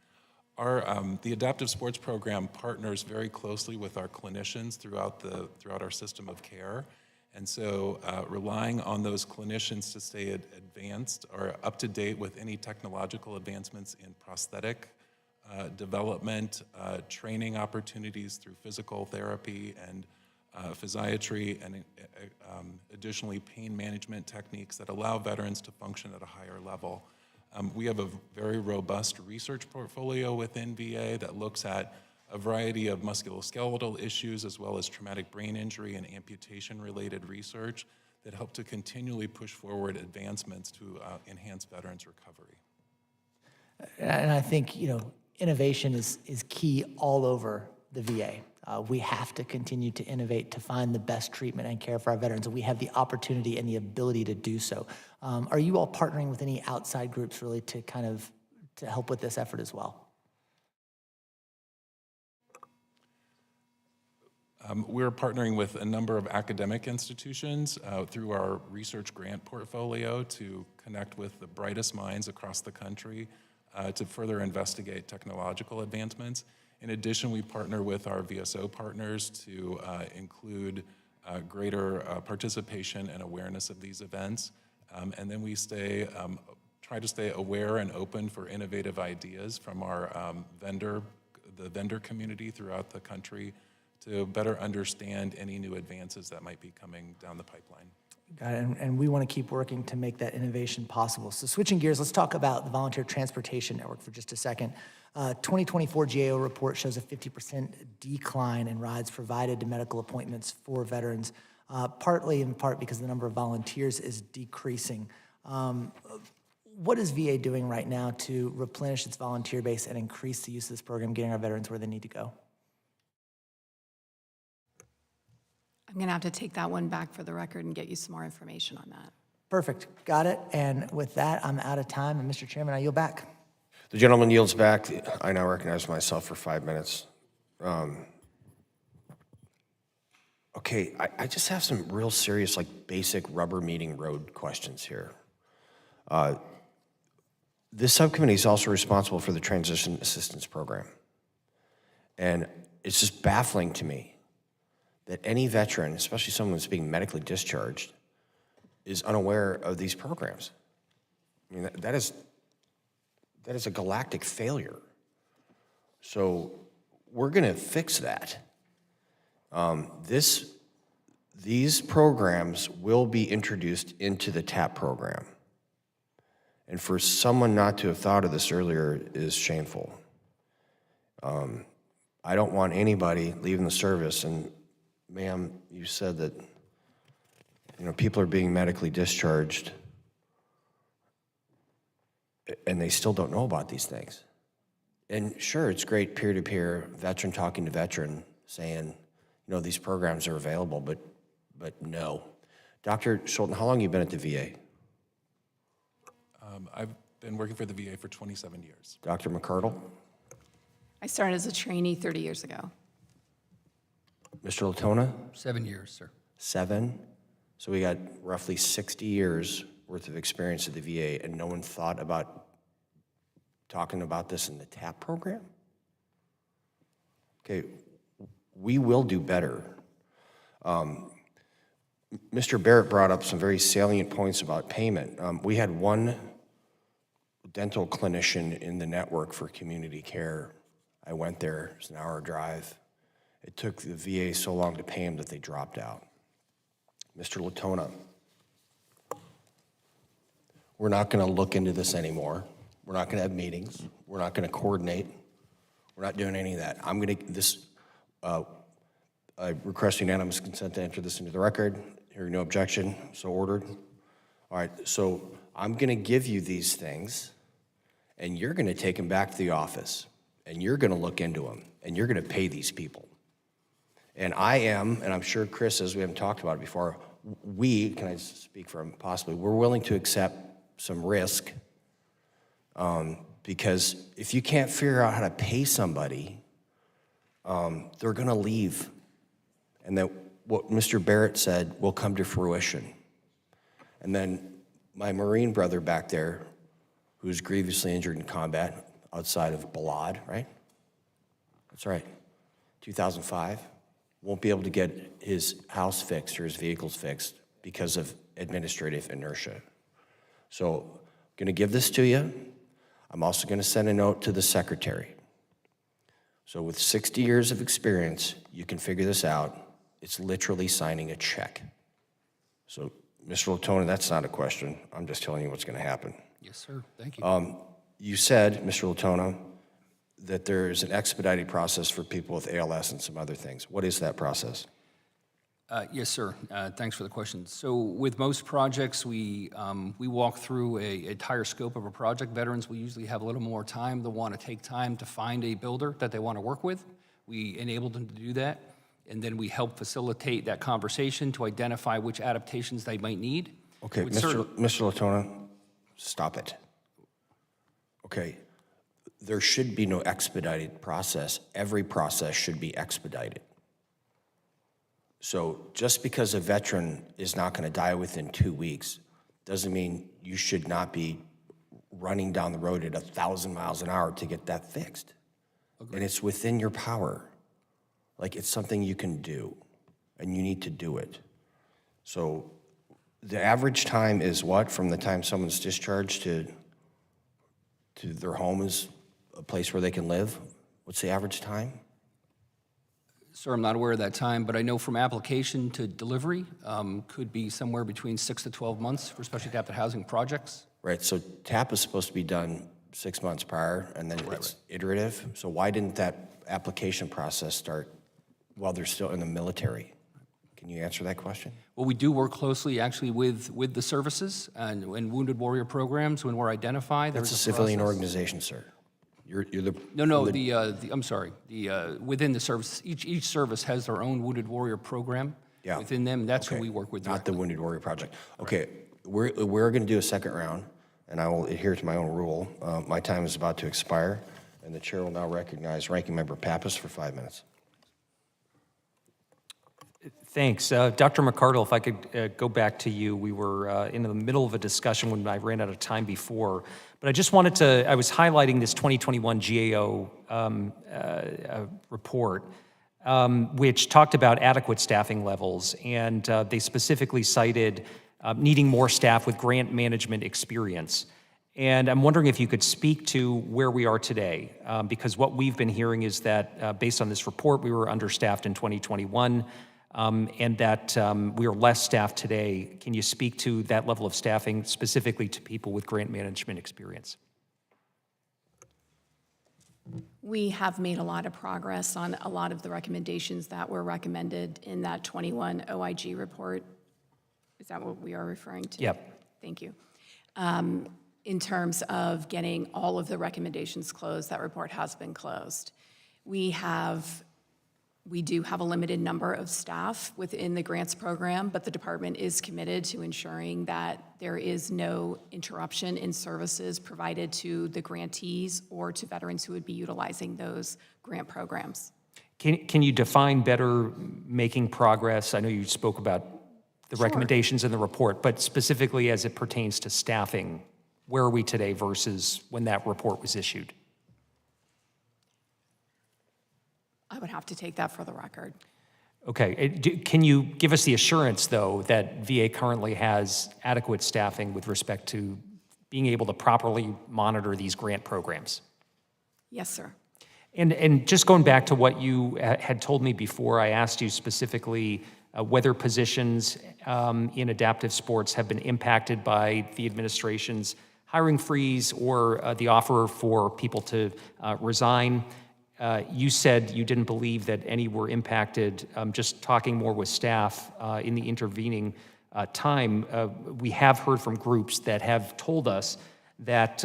The adaptive sports program partners very closely with our clinicians throughout our system of care. And so relying on those clinicians to stay advanced or up to date with any technological advancements in prosthetic development, training opportunities through physical therapy and physiatry, and additionally pain management techniques that allow veterans to function at a higher level. We have a very robust research portfolio within VA that looks at a variety of musculoskeletal issues as well as traumatic brain injury and amputation-related research that help to continually push forward advancements to enhance veterans' recovery. And I think, innovation is key all over the VA. We have to continue to innovate to find the best treatment and care for our veterans, and we have the opportunity and the ability to do so. Are you all partnering with any outside groups really to to help with this effort as well? We're partnering with a number of academic institutions through our research grant portfolio to connect with the brightest minds across the country to further investigate technological advancements. In addition, we partner with our VSO partners to include greater participation and awareness of these events. And then we try to stay aware and open for innovative ideas from our the vendor community throughout the country to better understand any new advances that might be coming down the pipeline. Got it, and we want to keep working to make that innovation possible. So switching gears, let's talk about the Volunteer Transportation Network for just a second. 2024 GAO report shows a 50% decline in rides provided to medical appointments for veterans, partly in part because the number of volunteers is decreasing. What is VA doing right now to replenish its volunteer base and increase the use of this program, getting our veterans where they need to go? I'm going to have to take that one back for the record and get you some more information on that. Perfect, got it. And with that, I'm out of time. And Mr. Chairman, I yield back. The gentleman yields back. I now recognize myself for 5 minutes. Okay, I just have some real serious, basic rubber meeting road questions here. This subcommittee is also responsible for the Transition Assistance Program. And it's just baffling to me that any veteran, especially someone who's being medically discharged, is unaware of these programs. I mean, that is a galactic failure. So we're going to fix that. These programs will be introduced into the TAP program. And for someone not to have thought of this earlier is shameful. I don't want anybody leaving the service and Ma'am, you said that, people are being medically discharged and they still don't know about these things. And sure, it's great peer-to-peer, veteran talking to veteran, saying, these programs are available, but no. Dr. Schulten, how long have you been at the VA? I've been working for the VA for 27 years. Dr. McCardle? I started as a trainee 30 years ago. Mr. Latona? 7 years, sir. 7. So we got roughly 60 years worth of experience at the VA, and no one thought about talking about this in the TAP program? Okay, we will do better. Mr. Barrett brought up some very salient points about payment. We had one dental clinician in the network for community care. I went there, it's an hour drive. It took the VA so long to pay him that they dropped out. Mr. Latona, we're not gonna look into this anymore. We're not gonna have meetings. We're not gonna coordinate. We're not doing any of that. I request unanimous consent to enter this into the record. Hearing no objection, so ordered. All right, so I'm gonna give you these things, and you're gonna take them back to the office, and you're gonna look into them, and you're gonna pay these people. And I am, and I'm sure Chris is, we haven't talked about it before, can I speak for him possibly, we're willing to accept some risk, because if you can't figure out how to pay somebody, they're gonna leave. And that what Mr. Barrett said will come to fruition. And then my Marine brother back there, who's grievously injured in combat outside of Balad, right? That's right, 2005, won't be able to get his house fixed or his vehicles fixed because of administrative inertia. So I'm gonna give this to you. I'm also gonna send a note to the secretary. So with 60 years of experience, you can figure this out. It's literally signing a check. So, Mr. Latona, that's not a question. I'm just telling you what's gonna happen. Yes, sir. Thank you. You said, Mr. Latona, that there's an expedited process for people with ALS and some other things. What is that process? Yes, sir. Thanks for the question. So with most projects, we walk through a entire scope of a project. Veterans will usually have a little more time. They'll want to take time to find a builder that they want to work with. We enable them to do that, and then we help facilitate that conversation to identify which adaptations they might need. Okay, With Mr. Latona, stop it. Okay, there should be no expedited process. Every process should be expedited. So just because a veteran is not going to die within 2 weeks doesn't mean you should not be running down the road at 1,000 miles an hour to get that fixed. And it's within your power. Like, it's something you can do, and you need to do it. So the average time is what, from the time someone's discharged to their home is a place where they can live? What's the average time? Sir, I'm not aware of that time, but I know from application to delivery could be somewhere between 6 to 12 months for special adapted housing projects. Right, so TAP is supposed to be done 6 months prior, and then it's iterative. So why didn't that application process start while they're still in the military? Can you answer that question? Well, we do work closely actually with the services and Wounded Warrior programs when we're identified. That's a there's civilian process. organization, sir. You're the... No, I'm sorry. Within the service, each service has their own Wounded Warrior program within them. That's who we work with Not the directly. Wounded Warrior Project. Okay, we're going to do a second round, and I will adhere to my own rule. My time is about to expire, and the chair will now recognize Ranking Member Pappas for 5 minutes. Thanks. Dr. McCardle, if I could go back to you. We were in the middle of a discussion when I ran out of time before, but I just wanted to, I was highlighting this 2021 GAO report, which talked about adequate staffing levels, and they specifically cited needing more staff with grant management experience. And I'm wondering if you could speak to where we are today, because what we've been hearing is that based on this report, we were understaffed in 2021, and that we are less staffed today. Can you speak to that level of staffing, specifically to people with grant management experience? We have made a lot of progress on a lot of the recommendations that were recommended in that 21 OIG report. Is that what we are referring to? Yep. Thank you. In terms of getting all of the recommendations closed, that report has been closed. We do have a limited number of staff within the grants program, but the department is committed to ensuring that there is no interruption in services provided to the grantees or to veterans who would be utilizing those grant programs. Can you define better making progress? I know you spoke about the recommendations in the report, but specifically as it pertains to staffing, where are we today versus when that report was issued? I would have to take that for the record. Okay. Can you give us the assurance, though, that VA currently has adequate staffing with respect to being able to properly monitor these grant programs? Yes, sir. And just going back to what you had told me before, I asked you specifically whether positions in adaptive sports have been impacted by the administration's hiring freeze or the offer for people to resign. You said you didn't believe that any were impacted. Just talking more with staff in the intervening time, we have heard from groups that have told us that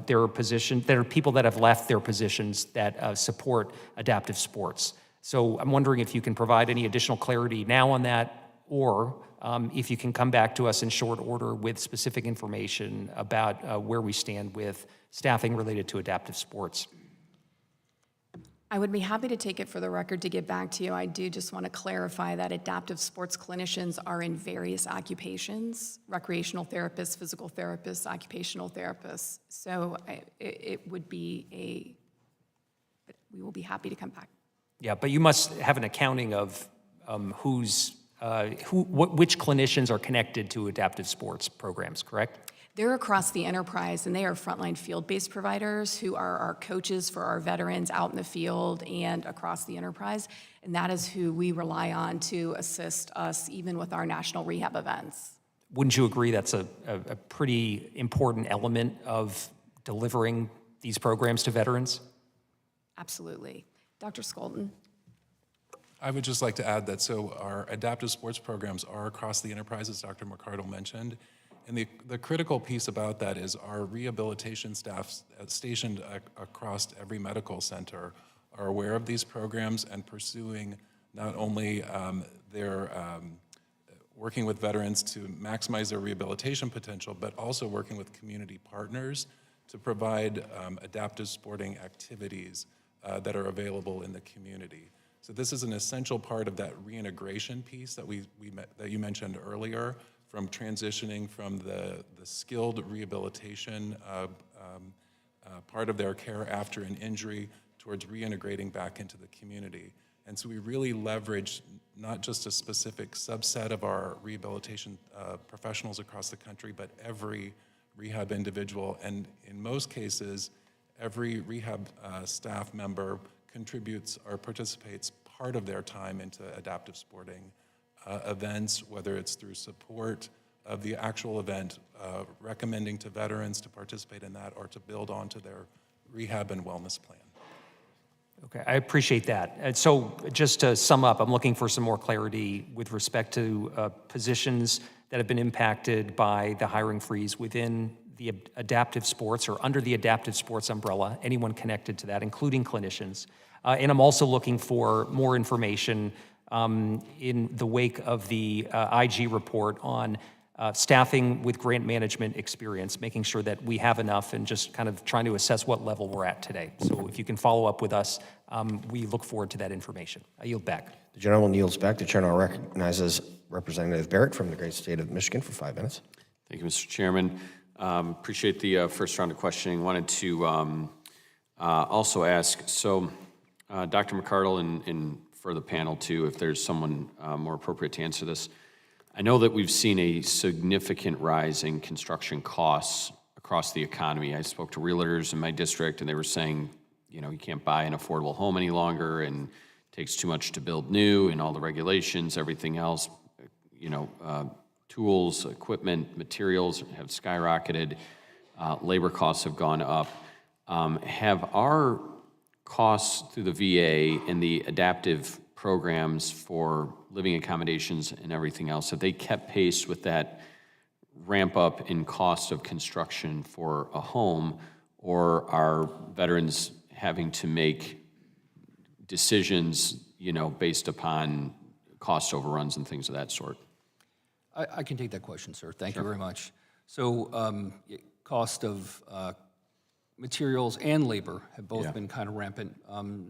there are people that have left their positions that support adaptive sports. So I'm wondering if you can provide any additional clarity now on that, or if you can come back to us in short order with specific information about where we stand with staffing related to adaptive sports. I would be happy to take it for the record to get back to you. I do just want to clarify that adaptive sports clinicians are in various occupations: recreational therapists, physical therapists, occupational therapists. So it would be we will be happy to come back. Yeah, but you must have an accounting of which clinicians are connected to adaptive sports programs, correct? They're across the enterprise, and they are frontline field-based providers who are our coaches for our veterans out in the field and across the enterprise, and that is who we rely on to assist us even with our national rehab events. Wouldn't you agree that's a pretty important element of delivering these programs to veterans? Absolutely. Dr. Skolton? I would just like to add that our adaptive sports programs are across the enterprise, as Dr. McArdle mentioned. And the critical piece about that is our rehabilitation staff stationed across every medical center are aware of these programs and pursuing not only their working with veterans to maximize their rehabilitation potential, but also working with community partners to provide adaptive sporting activities that are available in the community. So this is an essential part of that reintegration piece that that you mentioned earlier, from transitioning from the skilled rehabilitation part of their care after an injury towards reintegrating back into the community. And so we really leverage not just a specific subset of our rehabilitation professionals across the country, but every rehab individual. And in most cases, every rehab staff member contributes or participates part of their time into adaptive sporting events, whether it's through support of the actual event, recommending to veterans to participate in that or to build onto their rehab and wellness plan. Okay, I appreciate that. And so just to sum up, I'm looking for some more clarity with respect to positions that have been impacted by the hiring freeze within the adaptive sports or under the adaptive sports umbrella, anyone connected to that, including clinicians. And I'm also looking for more information in the wake of the IG report on staffing with grant management experience, making sure that we have enough and just kind of trying to assess what level we're at today. So if you can follow up with us, we look forward to that information. I yield back. The gentleman yields back. The chair now recognizes Representative Barrett from the great state of Michigan for 5 minutes. Thank you, Mr. Chairman. Appreciate the first round of questioning. Wanted to also ask, so Dr. McArdle and for the panel too, if there's someone more appropriate to answer this. I know that we've seen a significant rise in construction costs across the economy. I spoke to realtors in my district and they were saying, you know, you can't buy an affordable home any longer and it takes too much to build new and all the regulations, everything else, you know, tools, equipment, materials have skyrocketed, labor costs have gone up. Have our costs through the VA and the adaptive programs for living accommodations and everything else, have they kept pace with that ramp up in cost of construction for a home, or are veterans having to make decisions, based upon cost overruns and things of that sort? I can take that question, sir. Thank you very much. So cost of materials and labor have both been kind of rampant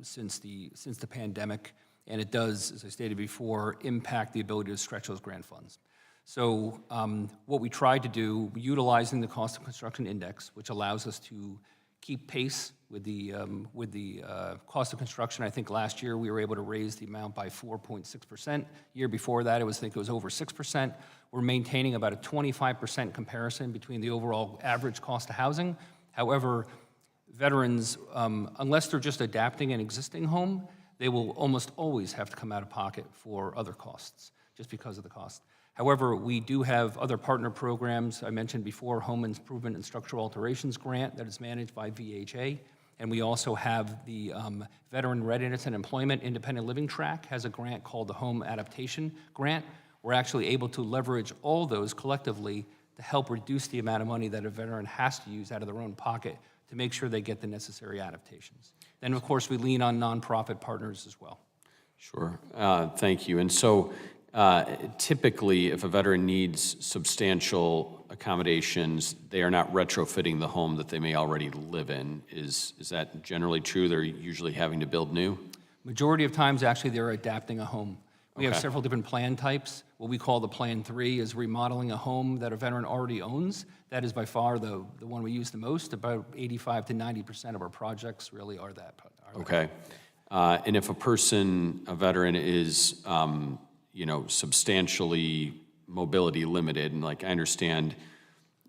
since the pandemic, and it does, as I stated before, impact the ability to stretch those grant funds. So what we tried to do, utilizing the cost of construction index, which allows us to keep pace with the cost of construction. I think last year we were able to raise the amount by 4.6%. Year before that, I think it was over 6%. We're maintaining about a 25% comparison between the overall average cost of housing. However, veterans, unless they're just adapting an existing home, they will almost always have to come out of pocket for other costs, just because of the cost. However, we do have other partner programs. I mentioned before, Home Improvement and Structural Alterations Grant that is managed by VHA. And we also have the Veteran Readiness and Employment Independent Living Track has a grant called the Home Adaptation Grant. We're actually able to leverage all those collectively to help reduce the amount of money that a veteran has to use out of their own pocket to make sure they get the necessary adaptations. Then, of course, we lean on nonprofit partners as well. Sure. Thank you. And so typically, if a veteran needs substantial accommodations, they are not retrofitting the home that they may already live in. Is that generally true? They're usually having to build new? Majority of times, actually, they're adapting a home. We have Okay. several different plan types. What we call the Plan 3 is remodeling a home that a veteran already owns. That is by far the one we use the most. About 85 to 90% of our projects really are that. Okay. And if a veteran is, substantially mobility limited, and like I understand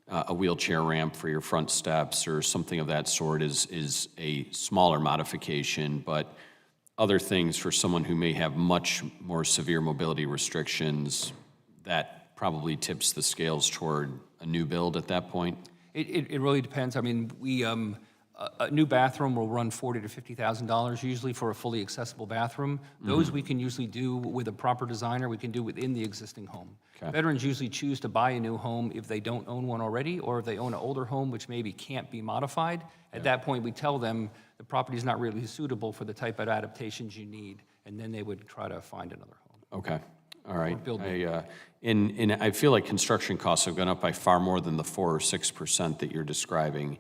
a wheelchair ramp for your front steps or something of that sort is a smaller modification, but other things for someone who may have much more severe mobility restrictions, that probably tips the scales toward a new build at that point? It really depends. I mean, a new bathroom will run $40,000 to $50,000 usually for a fully accessible bathroom. Those we can usually do with a proper designer. We can do within the existing home. Okay. Veterans usually choose to buy a new home if they don't own one already, or if they own an older home which maybe can't be modified. At that point, we tell them the property is not really suitable for the type of adaptations you need, and then they would try to find another home. Okay, all right. build I feel like construction costs have gone up by far more than the 4 or 6% that you're describing.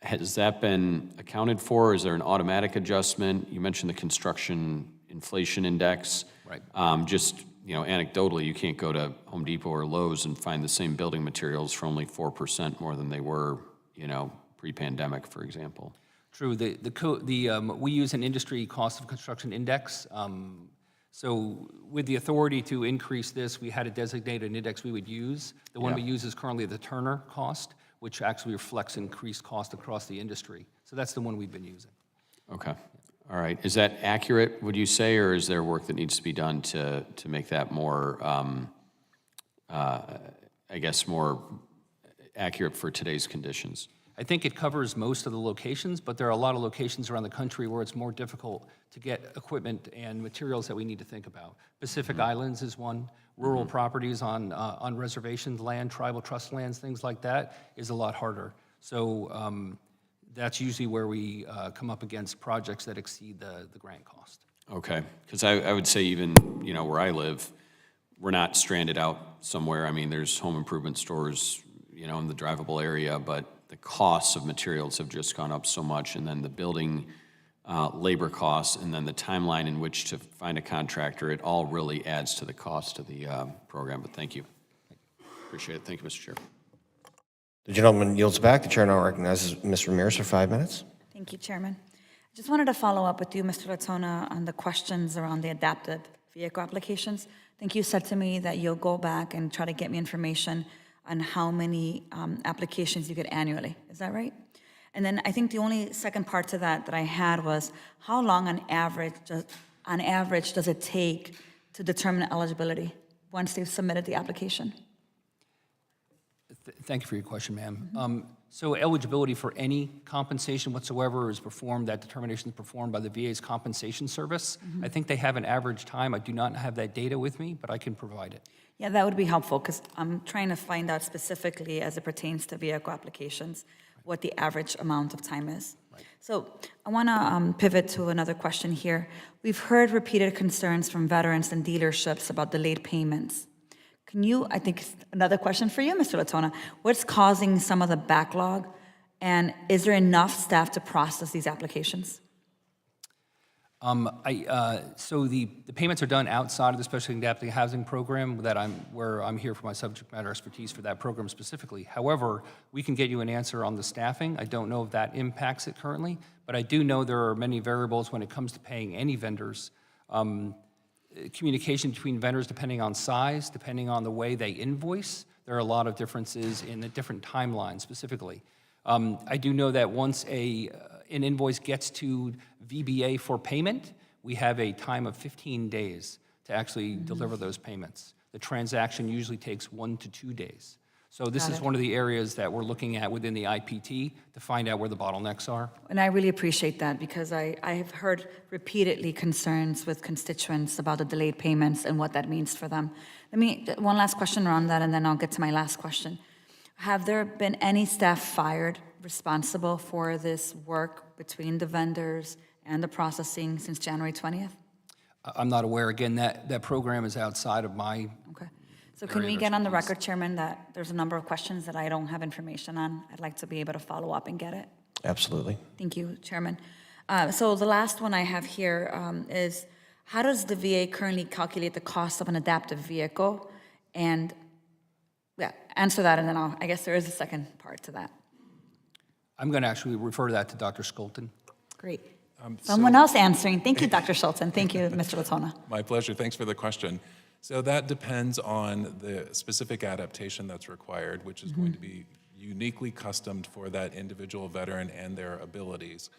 Has that been accounted for? Is there an automatic adjustment? You mentioned the construction inflation index. Right. Anecdotally, you can't go to Home Depot or Lowe's and find the same building materials for only 4% more than they were, pre-pandemic, for example. True. We use an industry cost of construction index. So with the authority to increase this, we had to designate an index we would use. The one we use is currently the Turner cost, which actually reflects increased cost across the industry. So that's the one we've been using. Okay. All right. Is that accurate, would you say, or is there work that needs to be done to make that more, more accurate for today's conditions? I think it covers most of the locations, but there are a lot of locations around the country where it's more difficult to get equipment and materials that we need to think about. Pacific Islands is one. Rural properties on reservations land, tribal trust lands, things like that is a lot harder. So that's usually where we come up against projects that exceed the grant cost. Okay, because I would say even, where I live, we're not stranded out somewhere. I mean, there's home improvement stores, in the drivable area, but the costs of materials have just gone up so much, and then the building labor costs, and then the timeline in which to find a contractor, it all really adds to the cost of the program. But thank you. Appreciate it. Thank you, Mr. Chair. The gentleman yields back. The chair now recognizes Ms. Ramirez for 5 minutes. Thank you, Chairman. I just wanted to follow up with you, Mr. Latona, on the questions around the adaptive vehicle applications. I think you said to me that you'll go back and try to get me information on how many applications you get annually. Is that right? And then I think the only second part to that I had was, how long on average does it take to determine eligibility once they've submitted the application? Thank you for your question, ma'am. So eligibility for any compensation whatsoever is performed, that determination is performed by the VA's compensation service. I think they have an average time. I do not have that data with me, but I can provide it. Yeah, that would be helpful, because I'm trying to find out specifically as it pertains to vehicle applications, what the average amount of time is. So I want to pivot to another question here. We've heard repeated concerns from veterans and dealerships about delayed payments. Can you, I think, another question for you, Mr. Latona, what's causing some of the backlog, and is there enough staff to process these applications? So the payments are done outside of the Special Adaptive Housing Program where I'm here for my subject matter expertise for that program specifically. However, we can get you an answer on the staffing. I don't know if that impacts it currently, but I do know there are many variables when it comes to paying any vendors. Communication between vendors depending on size, depending on the way they invoice. There are a lot of differences in the different timelines specifically. I do know that once an invoice gets to VBA for payment, we have a time of 15 days to actually deliver those payments. The transaction usually takes 1 to 2 days. So this is one of the areas that we're looking at within the IPT to find out where the bottlenecks are. And I really appreciate that, because I have heard repeatedly concerns with constituents about the delayed payments and what that means for them. One last question around that, and then I'll get to my last question. Have there been any staff fired responsible for this work between the vendors and the processing since January 20th? I'm not aware. Again, that program is outside of my. Okay. So can we get on the record, Chairman, that there's a number of questions that I don't have information on? I'd like to be able to follow up and get it. Absolutely. Thank you, Chairman. So the last one I have here is, how does the VA currently calculate the cost of an adaptive vehicle? And yeah, answer that, and then I guess there is a second part to that. I'm going to actually refer that to Dr. Skolton. Great. Someone else answering. Thank you, Dr. Schultz, and thank you, Mr. Latona. My pleasure. Thanks for the question. So that depends on the specific adaptation that's required, which is going to be uniquely customed for that individual veteran and their abilities.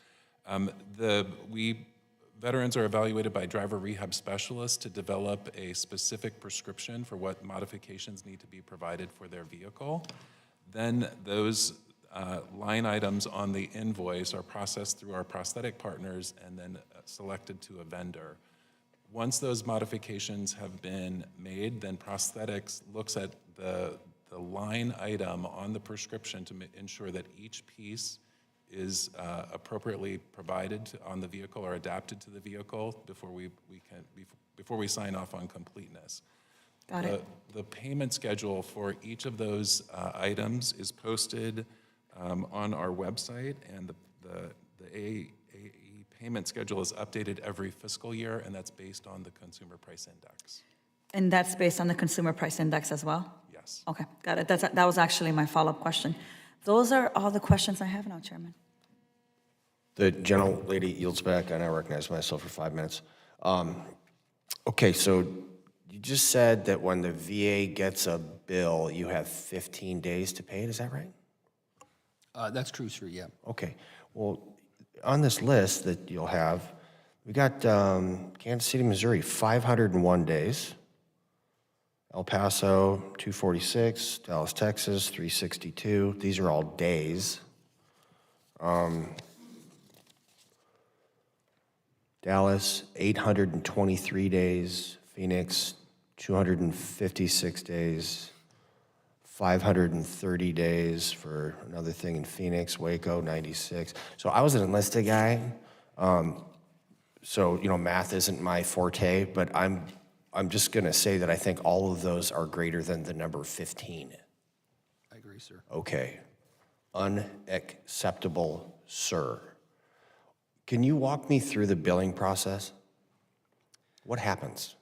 Veterans are evaluated by driver rehab specialists to develop a specific prescription for what modifications need to be provided for their vehicle. Then those line items on the invoice are processed through our prosthetic partners and then selected to a vendor. Once those modifications have been made, then prosthetics looks at the line item on the prescription to ensure that each piece is appropriately provided on the vehicle or adapted to the vehicle before we sign off on completeness. Got it. The payment schedule for each of those items is posted on our website, and the AE payment schedule is updated every fiscal year, and that's based on the Consumer Price Index. And that's based on the Consumer Price Index as well? Yes. Okay, got it. That was actually my follow-up question. Those are all the questions I have now, Chairman. The gentle lady yields back, and I recognize myself for 5 minutes. Okay, so you just said that when the VA gets a bill, you have 15 days to pay it, is that right? That's true, sir, yeah. Okay, well, on this list that you'll have, we got Kansas City, Missouri, 501 days. El Paso, 246, Dallas, Texas, 362. These are all days. Dallas, 823 days. Phoenix, 256 days. 530 days for another thing in Phoenix. Waco, 96. So I was an enlisted guy. So, math isn't my forte, but I'm just going to say that I think all of those are greater than the number 15. I agree, sir. Okay. Unacceptable, sir. Can you walk me through the billing process? What happens?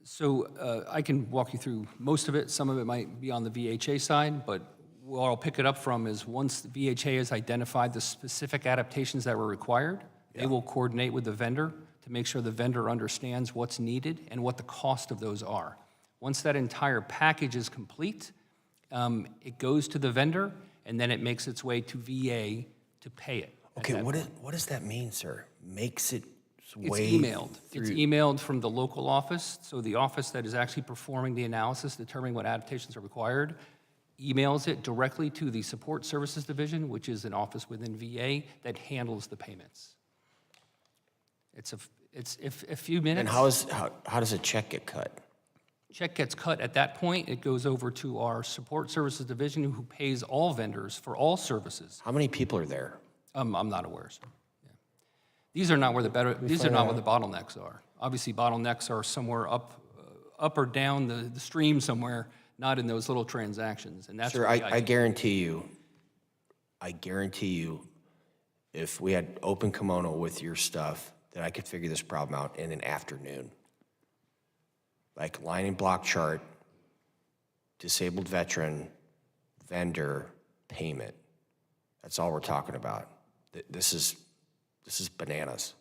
So I can walk you through most of it. Some of it might be on the VHA side, but where I'll pick it up from is once the VHA has identified the specific adaptations that were required, they will coordinate with the vendor to make sure the vendor understands what's needed and what the cost of those are. Once that entire package is complete, it goes to the vendor, and then it makes its way to VA to pay it. Okay, what does that mean, sir? Makes it It's way emailed. through- It's emailed from the local office, so the office that is actually performing the analysis, determining what adaptations are required, emails it directly to the Support Services Division, which is an office within VA that handles the payments. It's a few minutes. And how does a check get cut? Check gets cut at that point, it goes over to our Support Services Division, who pays all vendors for all services. How many people are there? I'm not aware, sir. Yeah. These are not where the bottlenecks are. Obviously, bottlenecks are somewhere up or down the stream somewhere, not in those little transactions, and that's Sir, where the I guarantee you, if we had open kimono with your stuff, that I could figure this problem out in an afternoon. Like line and block chart, disabled veteran, vendor, payment. That's all we're talking about. This is bananas.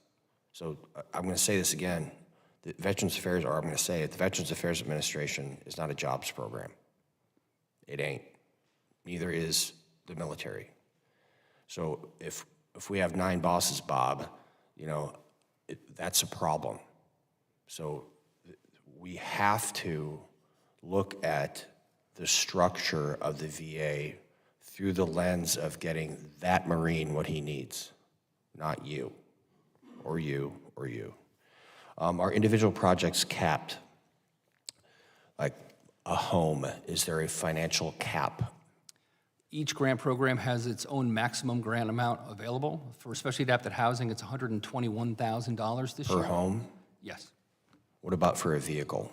So I'm going to say this again. The Veterans Affairs, or I'm going to say it, the Veterans Affairs Administration is not a jobs program. It ain't. Neither is the military. So if we have 9 bosses, Bob, that's a problem. So we have to look at the structure of the VA through the lens of getting that Marine what he needs, not you, or you, or you. Are individual projects capped? Like a home, is there a financial cap? Each grant program has its own maximum grant amount available. For especially adapted housing, it's $121,000 this year. Per home? Yes. What about for a vehicle?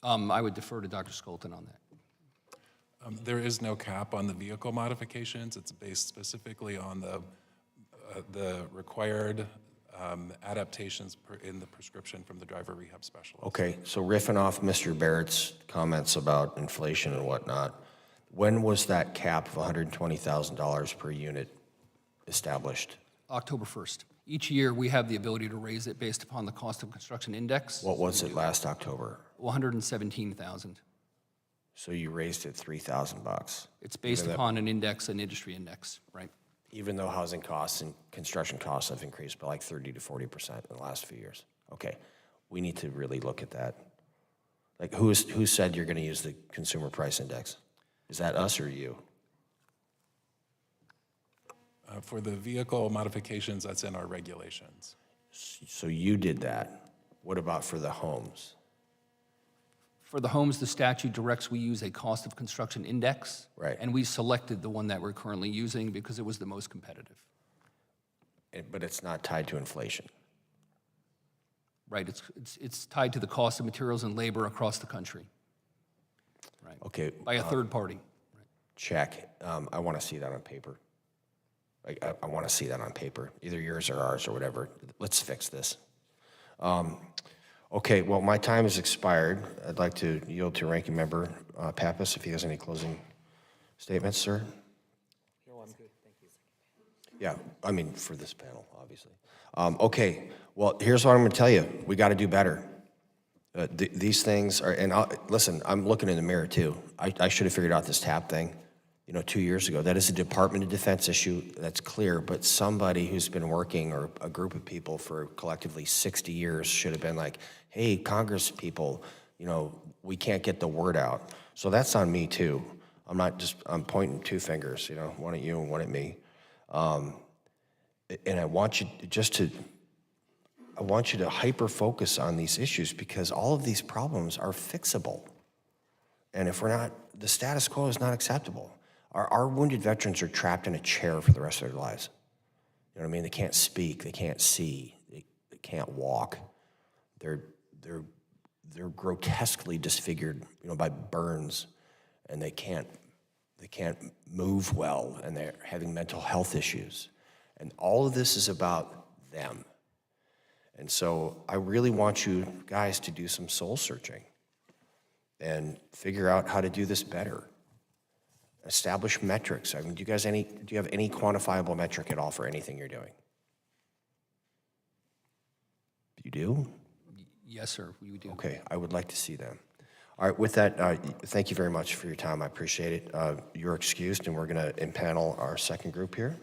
I would defer to Dr. Skolton on that. There is no cap on the vehicle modifications. It's based specifically on the required adaptations in the prescription from the driver rehab specialist. Okay, so riffing off Mr. Barrett's comments about inflation and whatnot, when was that cap of $120,000 per unit established? October 1st. Each year, we have the ability to raise it based upon the cost of construction index. What was it last October? 117,000. So you raised it $3,000. It's based upon an index, an industry index, right? Even though housing costs and construction costs have increased by like 30 to 40% in the last few years. Okay, we need to really look at that. Like who said you're gonna use the consumer price index? Is that us or you? For the vehicle modifications, that's in our regulations. So you did that. What about for the homes? For the homes, the statute directs we use a cost of construction index. Right. And we selected the one that we're currently using because it was the most competitive. But it's not tied to inflation. Right, it's tied to the cost of materials and labor across the country. Right. Okay. By a third party. Check. I want to see that on paper. I want to see that on paper, either yours or ours or whatever. Let's fix this. Okay, well, my time has expired. I'd like to yield to Ranking Member Pappas if he has any closing statements, sir. No, I'm good, thank you. Yeah, I mean, for this panel, obviously. Okay, well, here's what I'm going to tell you. We got to do better. These things are, and listen, I'm looking in the mirror too. I should have figured out this TAP thing, 2 years ago. That is a Department of Defense issue, that's clear, but somebody who's been working, or a group of people for collectively 60 years should have been like, hey, Congress people, we can't get the word out. So that's on me too. I'm pointing 2 fingers, one at you and one at me. And I want you to hyper focus on these issues because all of these problems are fixable. And if we're not, the status quo is not acceptable. Our wounded veterans are trapped in a chair for the rest of their lives. You know what I mean? They can't speak, they can't see, they can't walk. They're grotesquely disfigured, by burns, and they can't move well, and they're having mental health issues. And all of this is about them. And so I really want you guys to do some soul searching and figure out how to do this better. Establish metrics. I mean, do you have any quantifiable metric at all for anything you're doing? You do? Yes, sir, we do. Okay, I would like to see them. All right, with that, thank you very much for your time. I appreciate it. You're excused, and we're going to impanel our second group here.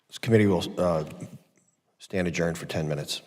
This committee will Stand adjourned for 10 minutes.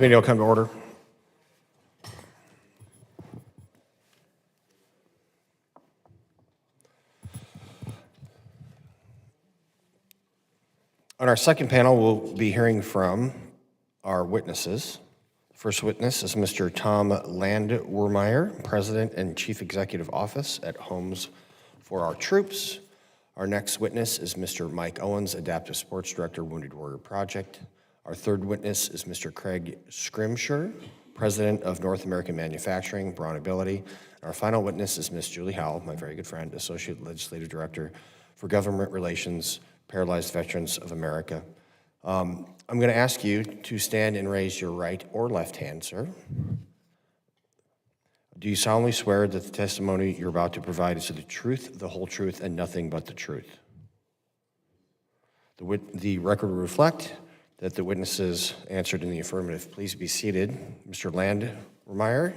Subcommittee will come to order. On our second panel, we'll be hearing from our witnesses. The first witness is Mr. Tom Landwehrmeyer, President and Chief Executive Office at Homes for Our Troops. Our next witness is Mr. Mike Owens, Adaptive Sports Director, Wounded Warrior Project. Our third witness is Mr. Craig Scrimshire, President of North American Manufacturing, Braun Ability. Our final witness is Ms. Julie Howell, my very good friend, Associate Legislative Director for Government Relations, Paralyzed Veterans of America. I'm going to ask you to stand and raise your right or left hand, sir. Do you solemnly swear that the testimony you're about to provide is the truth, the whole truth, and nothing but the truth? The record will reflect that the witnesses answered in the affirmative. Please be seated. Mr. Landwehrmeyer,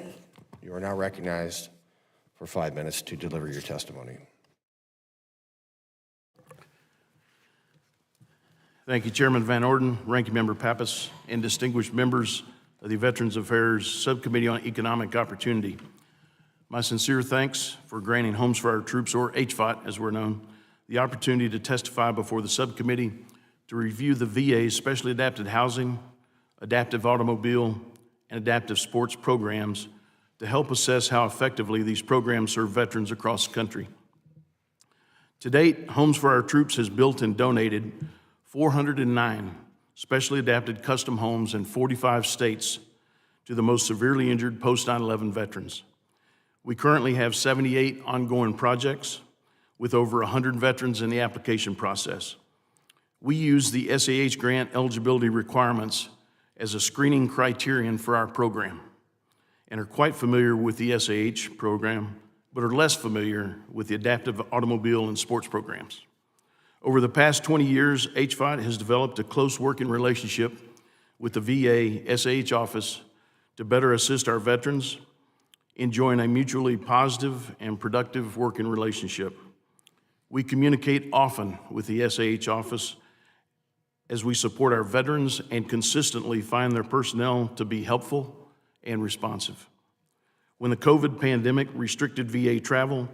you are now recognized for 5 minutes to deliver your testimony. Thank you, Chairman Van Orden, Ranking Member Pappas, and distinguished members of the Veterans Affairs Subcommittee on Economic Opportunity. My sincere thanks for granting Homes for Our Troops, or HFOT as we're known, the opportunity to testify before the subcommittee to review the VA's Specially Adapted Housing, Adaptive Automobile, and Adaptive Sports programs to help assess how effectively these programs serve veterans across the country. To date, Homes for Our Troops has built and donated 409 specially adapted custom homes in 45 states to the most severely injured post-9/11 veterans. We currently have 78 ongoing projects with over 100 veterans in the application process. We use the SAH grant eligibility requirements as a screening criterion for our program and are quite familiar with the SAH program, but are less familiar with the adaptive automobile and sports programs. Over the past 20 years, HFOT has developed a close working relationship with the VA SAH office to better assist our veterans, enjoying a mutually positive and productive working relationship. We communicate often with the SAH office as we support our veterans and consistently find their personnel to be helpful and responsive. When the COVID pandemic restricted VA travel,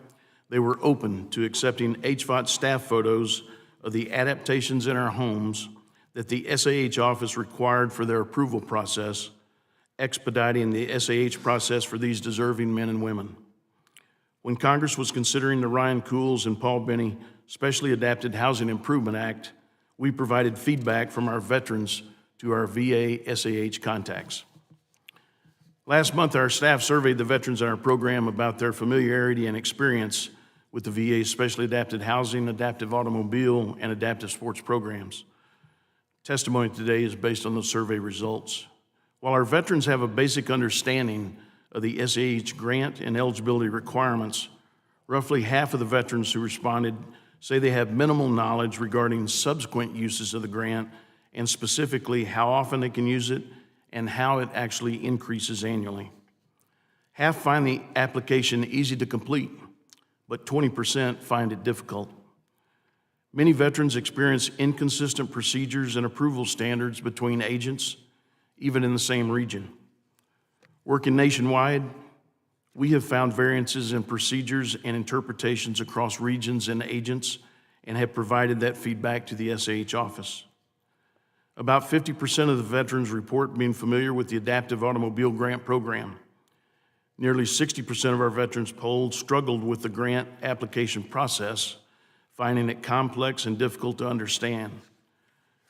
they were open to accepting HFOT staff photos of the adaptations in our homes that the SAH office required for their approval process, expediting the SAH process for these deserving men and women. When Congress was considering the Ryan Cools and Paul Benny Specially Adapted Housing Improvement Act, we provided feedback from our veterans to our VA SAH contacts. Last month, our staff surveyed the veterans in our program about their familiarity and experience with the VA's Specially Adapted Housing, Adaptive Automobile, and Adaptive Sports programs. Testimony today is based on those survey results. While our veterans have a basic understanding of the SAH grant and eligibility requirements, roughly half of the veterans who responded say they have minimal knowledge regarding subsequent uses of the grant, and specifically how often they can use it and how it actually increases annually. Half find the application easy to complete, but 20% find it difficult. Many veterans experience inconsistent procedures and approval standards between agents, even in the same region. Working nationwide, we have found variances in procedures and interpretations across regions and agents and have provided that feedback to the SAH office. About 50% of the veterans report being familiar with the Adaptive Automobile Grant Program. Nearly 60% of our veterans polled struggled with the grant application process, finding it complex and difficult to understand.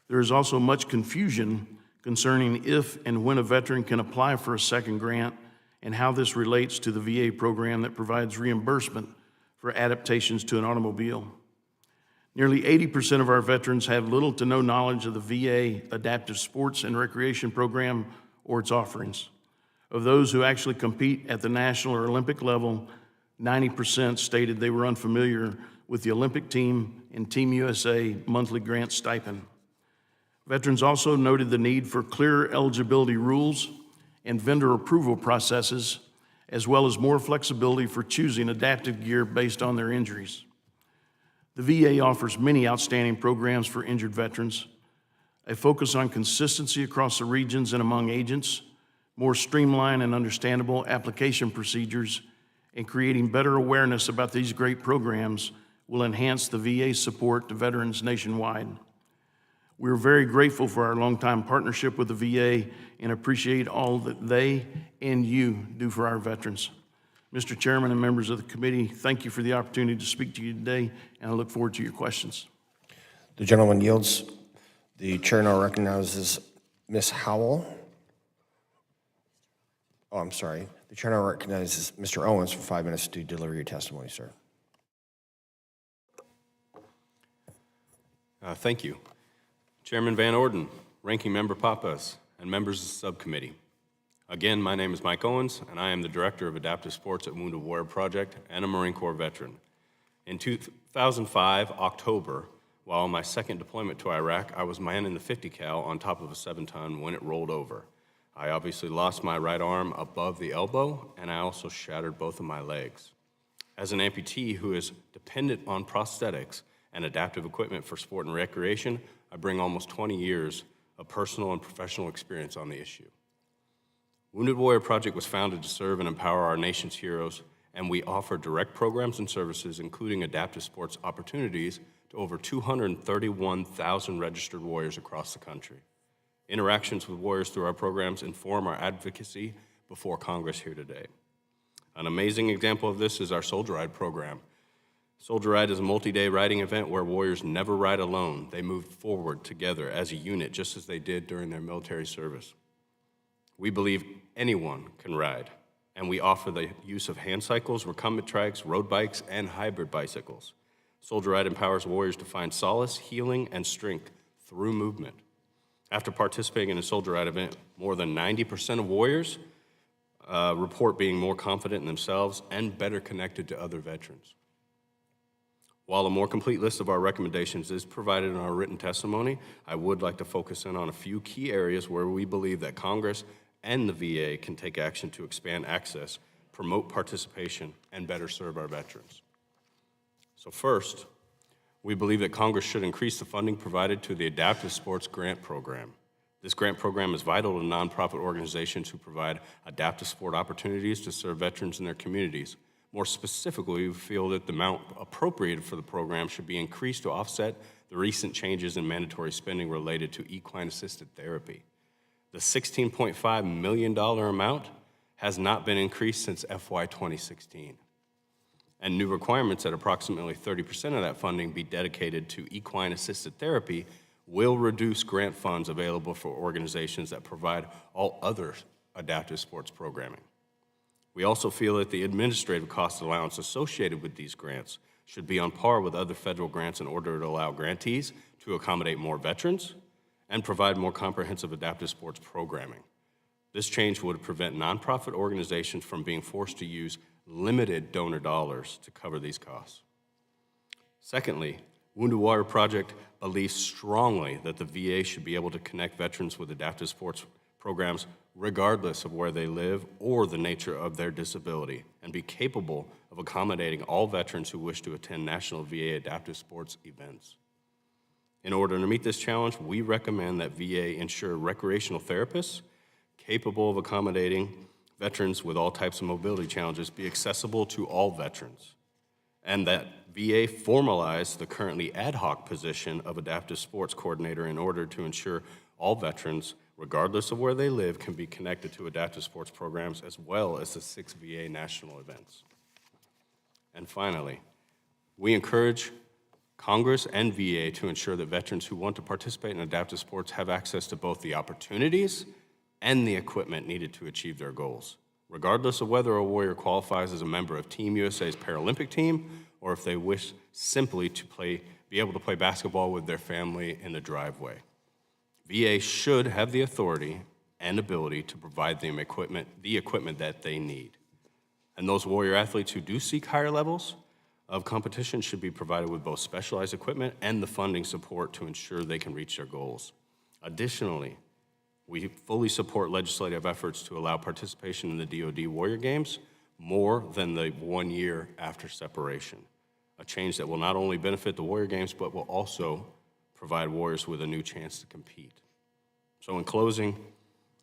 There is also much confusion concerning if and when a veteran can apply for a second grant and how this relates to the VA program that provides reimbursement for adaptations to an automobile. Nearly 80% of our veterans have little to no knowledge of the VA Adaptive Sports and Recreation Program or its offerings. Of those who actually compete at the national or Olympic level, 90% stated they were unfamiliar with the Olympic team and Team USA monthly grant stipend. Veterans also noted the need for clearer eligibility rules and vendor approval processes, as well as more flexibility for choosing adaptive gear based on their injuries. The VA offers many outstanding programs for injured veterans. A focus on consistency across the regions and among agents more streamlined and understandable application procedures, and creating better awareness about these great programs will enhance the VA's support to veterans nationwide. We're very grateful for our longtime partnership with the VA and appreciate all that they and you do for our veterans. Mr. Chairman and members of the committee, thank you for the opportunity to speak to you today, and I look forward to your questions. The gentleman yields. The chair now recognizes Ms. Howell. Oh, I'm sorry. The chair now recognizes Mr. Owens for 5 minutes to deliver your testimony, sir. Thank you. Chairman Van Orden, Ranking Member Pappas, and members of the subcommittee. Again, my name is Mike Owens, and I am the Director of Adaptive Sports at Wounded Warrior Project and a Marine Corps veteran. In 2005, October, while on my second deployment to Iraq, I was manning the 50 cal on top of a 7-ton when it rolled over. I obviously lost my right arm above the elbow, and I also shattered both of my legs. As an amputee who is dependent on prosthetics and adaptive equipment for sport and recreation, I bring almost 20 years of personal and professional experience on the issue. Wounded Warrior Project was founded to serve and empower our nation's heroes, and we offer direct programs and services, including adaptive sports opportunities, to over 231,000 registered warriors across the country. Interactions with warriors through our programs inform our advocacy before Congress here today. An amazing example of this is our Soldier Ride program. Soldier Ride is a multi-day riding event where warriors never ride alone. They move forward together as a unit, just as they did during their military service. We believe anyone can ride, and we offer the use of hand cycles, recumbent trikes, road bikes, and hybrid bicycles. Soldier Ride empowers warriors to find solace, healing, and strength through movement. After participating in a Soldier Ride event, more than 90% of warriors report being more confident in themselves and better connected to other veterans. While a more complete list of our recommendations is provided in our written testimony, I would like to focus in on a few key areas where we believe that Congress and the VA can take action to expand access, promote participation, and better serve our veterans. So first, we believe that Congress should increase the funding provided to the Adaptive Sports Grant Program. This grant program is vital to nonprofit organizations who provide adaptive sport opportunities to serve veterans in their communities. More specifically, we feel that the amount appropriated for the program should be increased to offset the recent changes in mandatory spending related to equine-assisted therapy. The $16.5 million amount has not been increased since FY 2016. And new requirements that approximately 30% of that funding be dedicated to equine-assisted therapy will reduce grant funds available for organizations that provide all other adaptive sports programming. We also feel that the administrative cost allowance associated with these grants should be on par with other federal grants in order to allow grantees to accommodate more veterans and provide more comprehensive adaptive sports programming. This change would prevent nonprofit organizations from being forced to use limited donor dollars to cover these costs. Secondly, Wounded Warrior Project believes strongly that the VA should be able to connect veterans with adaptive sports programs regardless of where they live or the nature of their disability, and be capable of accommodating all veterans who wish to attend national VA adaptive sports events. In order to meet this challenge, we recommend that VA ensure recreational therapists capable of accommodating veterans with all types of mobility challenges be accessible to all veterans, and that VA formalize the currently ad hoc position of adaptive sports coordinator in order to ensure all veterans, regardless of where they live, can be connected to adaptive sports programs as well as the 6 VA national events. And finally, we encourage Congress and VA to ensure that veterans who want to participate in adaptive sports have access to both the opportunities and the equipment needed to achieve their goals, regardless of whether a warrior qualifies as a member of Team USA's Paralympic team or if they wish simply to be able to play basketball with their family in the driveway. VA should have the authority and ability to provide them the equipment that they need. And those warrior athletes who do seek higher levels of competition should be provided with both specialized equipment and the funding support to ensure they can reach their goals. Additionally, we fully support legislative efforts to allow participation in the DoD Warrior Games more than the 1 year after separation, a change that will not only benefit the Warrior Games, but will also provide warriors with a new chance to compete. So in closing,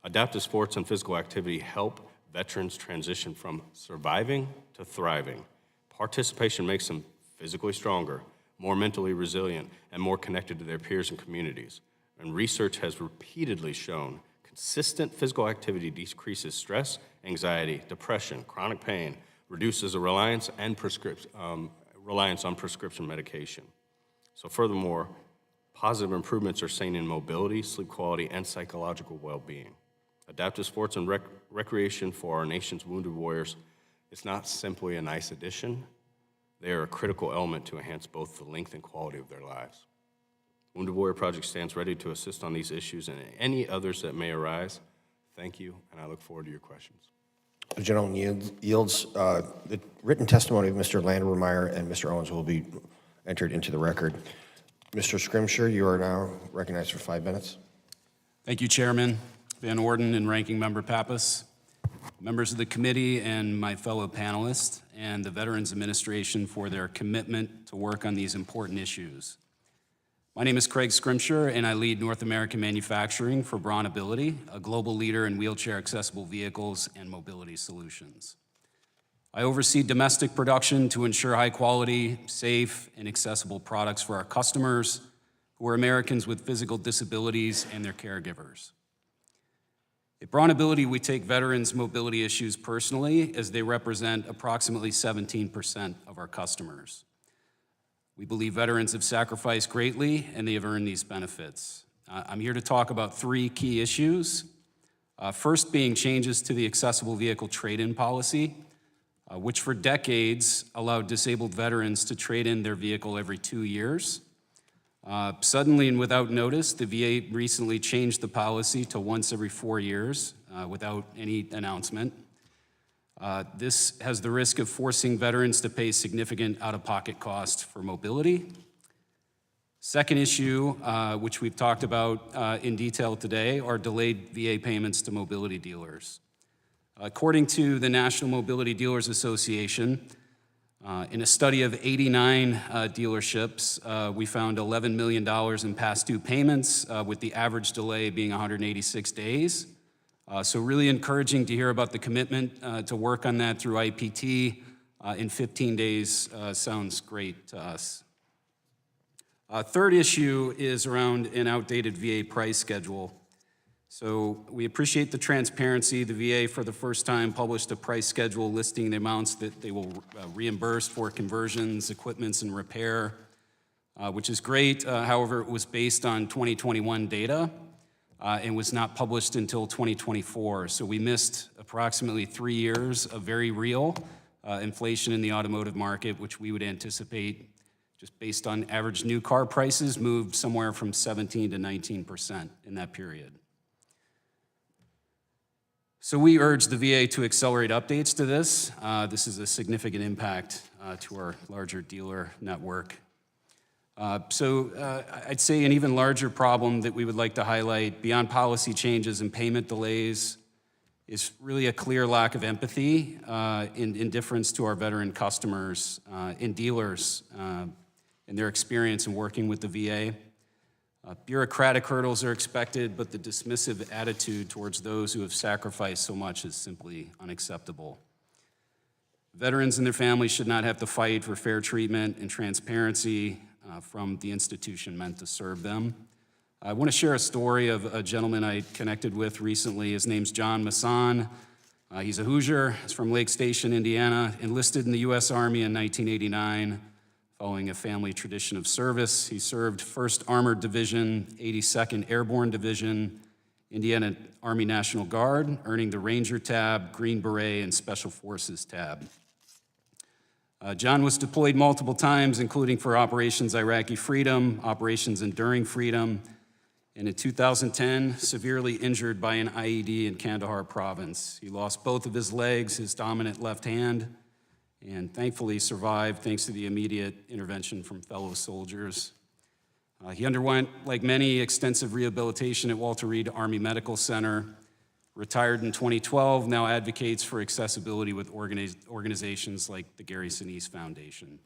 Adaptive sports and physical activity help veterans transition from surviving to thriving. Participation makes them physically stronger, more mentally resilient, and more connected to their peers and communities. And research has repeatedly shown consistent physical activity decreases stress, anxiety, depression, chronic pain, reduces a reliance on prescription medication. So furthermore, positive improvements are seen in mobility, sleep quality, and psychological well-being. Adaptive sports and recreation for our nation's wounded warriors is not simply a nice addition. They are a critical element to enhance both the length and quality of their lives. Wounded Warrior Project stands ready to assist on these issues and any others that may arise. Thank you, and I look forward to your questions. The gentleman yields. The written testimony of Mr. Landermeyer and Mr. Owens will be entered into the record. Mr. Scrimshire, you are now recognized for 5 minutes. Thank you, Chairman Van Orden and Ranking Member Pappas, members of the committee and my fellow panelists, and the Veterans Administration for their commitment to work on these important issues. My name is Craig Scrimshire, and I lead North American manufacturing for Braun Ability, a global leader in wheelchair-accessible vehicles and mobility solutions. I oversee domestic production to ensure high-quality, safe, and accessible products for our customers, who are Americans with physical disabilities and their caregivers. At Braun Ability, we take veterans' mobility issues personally, as they represent approximately 17% of our customers. We believe veterans have sacrificed greatly, and they have earned these benefits. I'm here to talk about 3 key issues. First being changes to the accessible vehicle trade-in policy, which for decades allowed disabled veterans to trade in their vehicle every 2 years. Suddenly and without notice, the VA recently changed the policy to once every 4 years without any announcement. This has the risk of forcing veterans to pay significant out-of-pocket costs for mobility. Second issue, which we've talked about in detail today, are delayed VA payments to mobility dealers. According to the National Mobility Dealers Association, in a study of 89 dealerships, we found $11 million in past due payments, with the average delay being 186 days. So really encouraging to hear about the commitment to work on that through IPT in 15 days sounds great to us. Third issue is around an outdated VA price schedule. So we appreciate the transparency. The VA, for the first time, published a price schedule listing the amounts that they will reimburse for conversions, equipments, and repair, which is great. However, it was based on 2021 data and was not published until 2024. So we missed approximately 3 years of very real inflation in the automotive market, which we would anticipate, just based on average new car prices, moved somewhere from 17 to 19% in that period. So we urge the VA to accelerate updates to this. This is a significant impact to our larger dealer network. I'd say an even larger problem that we would like to highlight beyond policy changes and payment delays is really a clear lack of empathy and indifference to our veteran customers and dealers in their experience in working with the VA. Bureaucratic hurdles are expected, but the dismissive attitude towards those who have sacrificed so much is simply unacceptable. Veterans and their families should not have to fight for fair treatment and transparency from the institution meant to serve them. I want to share a story of a gentleman I connected with recently. His name's John Masson. He's a Hoosier. He's from Lake Station, Indiana, enlisted in the U.S. Army in 1989. Following a family tradition of service, he served 1st Armored Division, 82nd Airborne Division, Indiana Army National Guard, earning the Ranger Tab, Green Beret, and Special Forces Tab. John was deployed multiple times, including for Operations Iraqi Freedom, Operations Enduring Freedom, and in 2010, severely injured by an IED in Kandahar province. He lost both of his legs, his dominant left hand, and thankfully survived thanks to the immediate intervention from fellow soldiers. He underwent, like many, extensive rehabilitation at Walter Reed Army Medical Center. Retired in 2012, now advocates for accessibility with organizations like the Gary Sinise Foundation.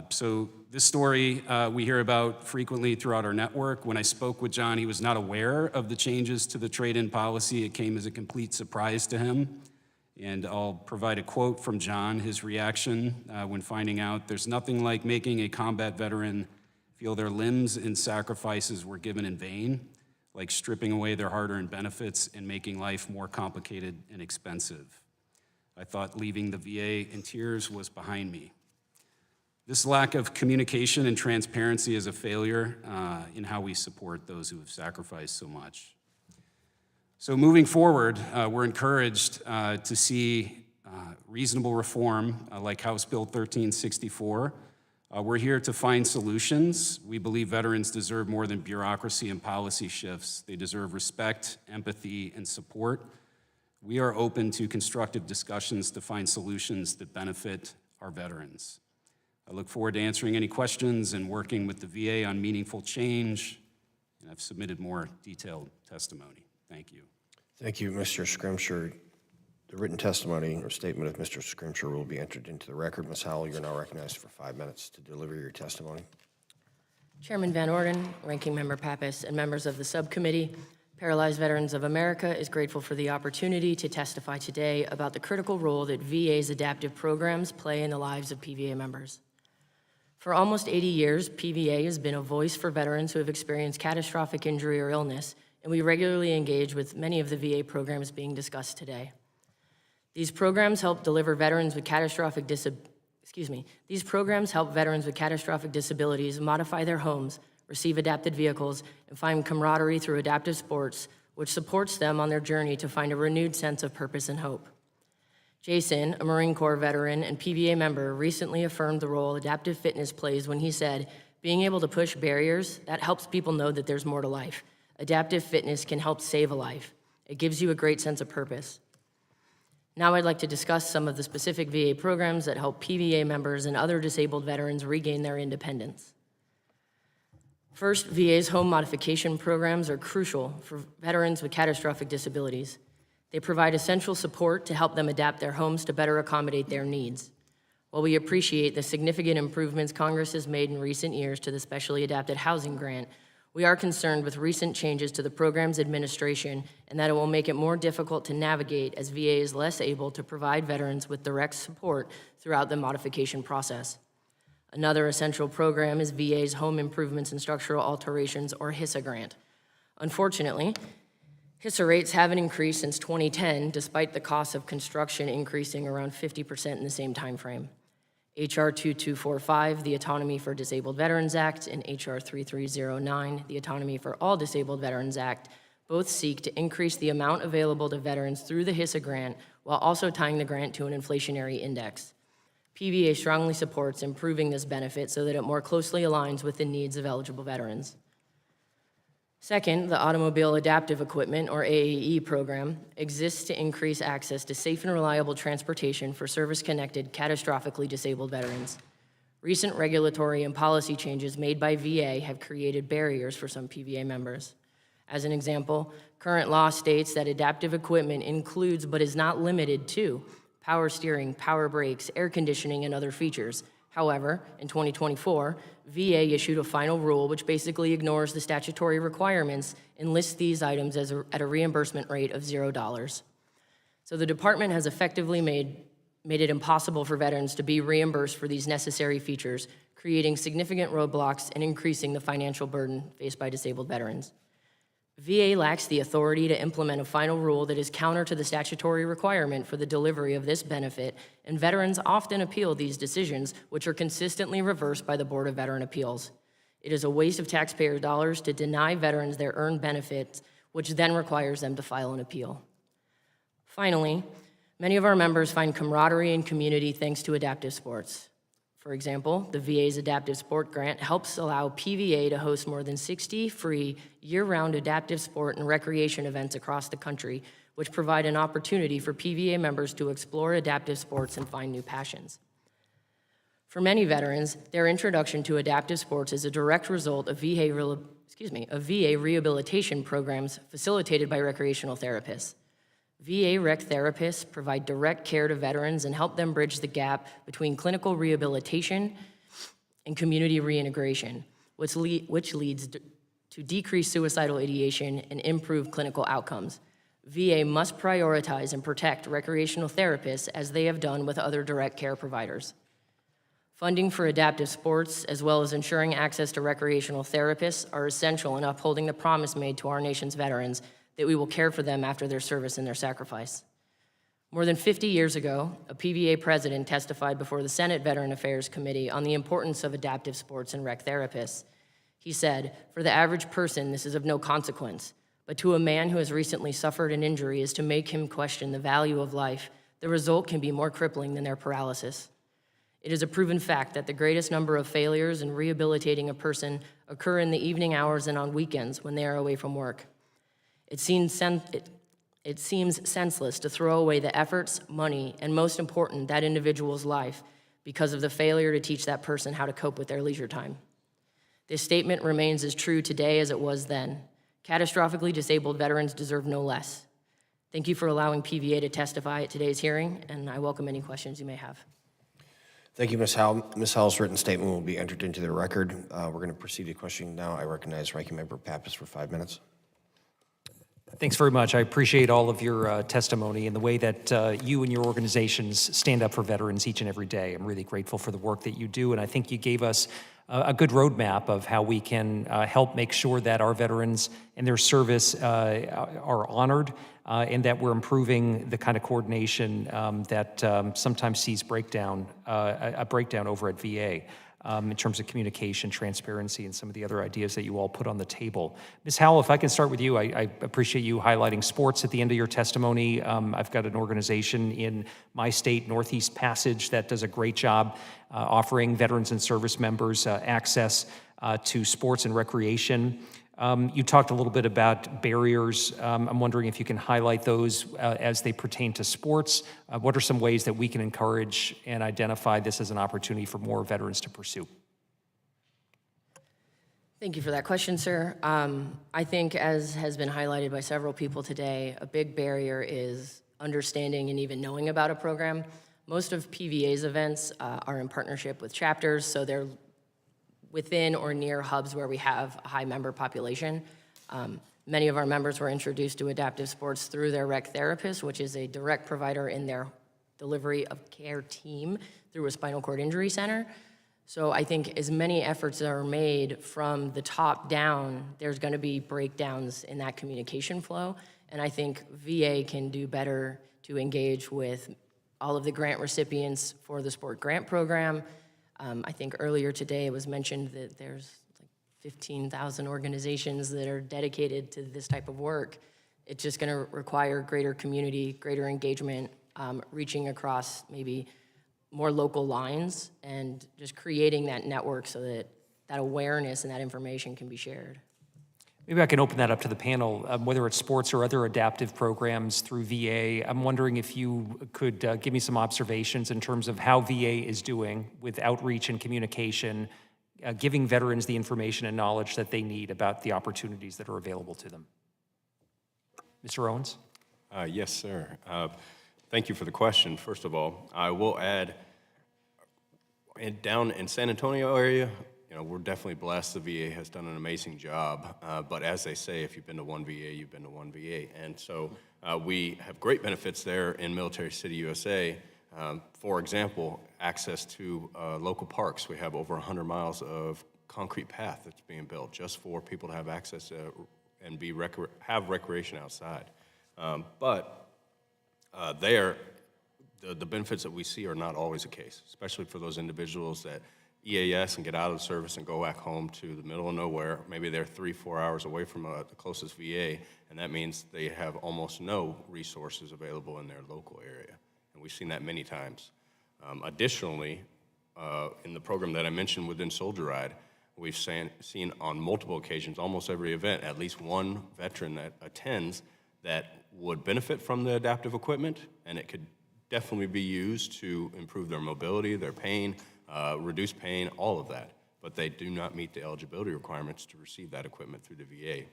So this story we hear about frequently throughout our network. When I spoke with John, he was not aware of the changes to the trade-in policy. It came as a complete surprise to him. And I'll provide a quote from John, his reaction when finding out: "There's nothing like making a combat veteran feel their limbs and sacrifices were given in vain, like stripping away their hard-earned benefits and making life more complicated and expensive. I thought leaving the VA in tears was behind me." This lack of communication and transparency is a failure in how we support those who have sacrificed so much. So moving forward, we're encouraged to see reasonable reform like House Bill 1364. We're here to find solutions. We believe veterans deserve more than bureaucracy and policy shifts. They deserve respect, empathy, and support. We are open to constructive discussions to find solutions that benefit our veterans. I look forward to answering any questions and working with the VA on meaningful change, and I've submitted more detailed testimony. Thank you. Thank you, Mr. Scrimshire. The written testimony or statement of Mr. Scrimshire will be entered into the record. Ms. Howell, you're now recognized for 5 minutes to deliver your testimony. Chairman Van Orden, Ranking Member Pappas, and members of the subcommittee, Paralyzed Veterans of America is grateful for the opportunity to testify today about the critical role that VA's adaptive programs play in the lives of PVA members. For almost 80 years, PVA has been a voice for veterans who have experienced catastrophic injury or illness, and we regularly engage with many of the VA programs being discussed today. These programs help veterans with catastrophic disabilities modify their homes, receive adapted vehicles, and find camaraderie through adaptive sports, which supports them on their journey to find a renewed sense of purpose and hope. Jason, a Marine Corps veteran and PVA member, recently affirmed the role adaptive fitness plays when he said, "Being able to push barriers, that helps people know that there's more to life. Adaptive fitness can help save a life. It gives you a great sense of purpose." Now I'd like to discuss some of the specific VA programs that help PVA members and other disabled veterans regain their independence. First, VA's home modification programs are crucial for veterans with catastrophic disabilities. They provide essential support to help them adapt their homes to better accommodate their needs. While we appreciate the significant improvements Congress has made in recent years to the Specially Adapted Housing Grant, we are concerned with recent changes to the program's administration and that it will make it more difficult to navigate as VA is less able to provide veterans with direct support throughout the modification process. Another essential program is VA's Home Improvements and Structural Alterations, or HISA grant. Unfortunately, HISA rates haven't increased since 2010, despite the cost of construction increasing around 50% in the same time frame. HR 2245, the Autonomy for Disabled Veterans Act, and HR 3309, the Autonomy for All Disabled Veterans Act, both seek to increase the amount available to veterans through the HISA grant while also tying the grant to an inflationary index. PVA strongly supports improving this benefit so that it more closely aligns with the needs of eligible veterans. Second, the Automobile Adaptive Equipment, or AAE program, exists to increase access to safe and reliable transportation for service-connected, catastrophically disabled veterans. Recent regulatory and policy changes made by VA have created barriers for some PVA members. As an example, current law states that adaptive equipment includes but is not limited to power steering, power brakes, air conditioning, and other features. However, in 2024, VA issued a final rule which basically ignores the statutory requirements and lists these items at a reimbursement rate of $0. So the department has effectively made it impossible for veterans to be reimbursed for these necessary features, creating significant roadblocks and increasing the financial burden faced by disabled veterans. VA lacks the authority to implement a final rule that is counter to the statutory requirement for the delivery of this benefit, and veterans often appeal these decisions, which are consistently reversed by the Board of Veteran Appeals. It is a waste of taxpayer dollars to deny veterans their earned benefits, which then requires them to file an appeal. Finally, many of our members find camaraderie and community thanks to adaptive sports. For example, the VA's Adaptive Sport Grant helps allow PVA to host more than 60 free year-round adaptive sport and recreation events across the country, which provide an opportunity for PVA members to explore adaptive sports and find new passions. For many veterans, their introduction to adaptive sports is a direct result of VA rehabilitation programs facilitated by recreational therapists. VA rec therapists provide direct care to veterans and help them bridge the gap between clinical rehabilitation and community reintegration, which leads to decreased suicidal ideation and improved clinical outcomes. VA must prioritize and protect recreational therapists as they have done with other direct care providers. Funding for adaptive sports, as well as ensuring access to recreational therapists, are essential in upholding the promise made to our nation's veterans that we will care for them after their service and their sacrifice. More than 50 years ago, a PVA president testified before the Senate Veteran Affairs Committee on the importance of adaptive sports and rec therapists. He said, "For the average person, this is of no consequence, but to a man who has recently suffered an injury is to make him question the value of life. The result can be more crippling than their paralysis." It is a proven fact that the greatest number of failures in rehabilitating a person occur in the evening hours and on weekends when they are away from work. It seems senseless to throw away the efforts, money, and most important, that individual's life because of the failure to teach that person how to cope with their leisure time. This statement remains as true today as it was then. Catastrophically disabled veterans deserve no less. Thank you for allowing PVA to testify at today's hearing, and I welcome any questions you may have. Thank you, Ms. Howell. Ms. Howell's written statement will be entered into the record. We're going to proceed to questioning now. I recognize Ranking Member Pappas for 5 minutes. Thanks very much. I appreciate all of your testimony and the way that you and your organizations stand up for veterans each and every day. I'm really grateful for the work that you do, and I think you gave us a good roadmap of how we can help make sure that our veterans and their service are honored and that we're improving the kind of coordination that sometimes sees a breakdown over at VA. In terms of communication, transparency, and some of the other ideas that you all put on the table. Ms. Howell, if I can start with you, I appreciate you highlighting sports at the end of your testimony. I've got an organization in my state, Northeast Passage, that does a great job offering veterans and service members access to sports and recreation. You talked a little bit about barriers. I'm wondering if you can highlight those as they pertain to sports. What are some ways that we can encourage and identify this as an opportunity for more veterans to pursue? Thank you for that question, sir. I think, as has been highlighted by several people today, a big barrier is understanding and even knowing about a program. Most of PVA's events are in partnership with chapters, so they're within or near hubs where we have a high member population. Many of our members were introduced to adaptive sports through their rec therapist, which is a direct provider in their delivery of care team through a spinal cord injury center. So I think as many efforts are made from the top down, there's going to be breakdowns in that communication flow. And I think VA can do better to engage with all of the grant recipients for the sport grant program. I think earlier today it was mentioned that there's like 15,000 organizations that are dedicated to this type of work. It's just going to require greater community, greater engagement, reaching across maybe more local lines and just creating that network so that that awareness and that information can be shared. Maybe I can open that up to the panel, whether it's sports or other adaptive programs through VA. I'm wondering if you could give me some observations in terms of how VA is doing with outreach and communication, giving veterans the information and knowledge that they need about the opportunities that are available to them. Mr. Owens? Yes, sir. Thank you for the question. First of all, I will add, down in San Antonio area, we're definitely blessed. The VA has done an amazing job. But as they say, if you've been to one VA, you've been to one VA. And so we have great benefits there in Military City, USA. For example, access to local parks. We have over 100 miles of concrete path that's being built just for people to have access to and have recreation outside. But the benefits that we see are not always the case, especially for those individuals that EAS and get out of the service and go back home to the middle of nowhere. Maybe they're 3-4 hours away from the closest VA, and that means they have almost no resources available in their local area. And we've seen that many times. Additionally, in the program that I mentioned within Soldier Ride, we've seen on multiple occasions, almost every event, at least one veteran that attends that would benefit from the adaptive equipment, and it could definitely be used to improve their mobility, their pain, reduce pain, all of that. But they do not meet the eligibility requirements to receive that equipment through the VA.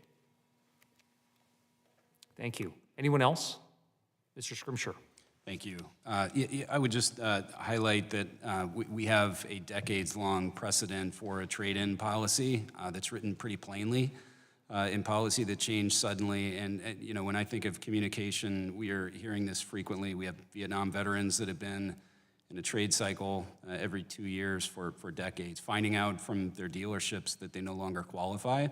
Thank you. Anyone else? Mr. Scrimshire. Thank you. I would just highlight that we have a decades-long precedent for a trade-in policy that's written pretty plainly in policy that changed suddenly. And you know, when I think of communication, we are hearing this frequently. We have Vietnam veterans that have been in a trade cycle every 2 years for decades, finding out from their dealerships that they no longer qualify.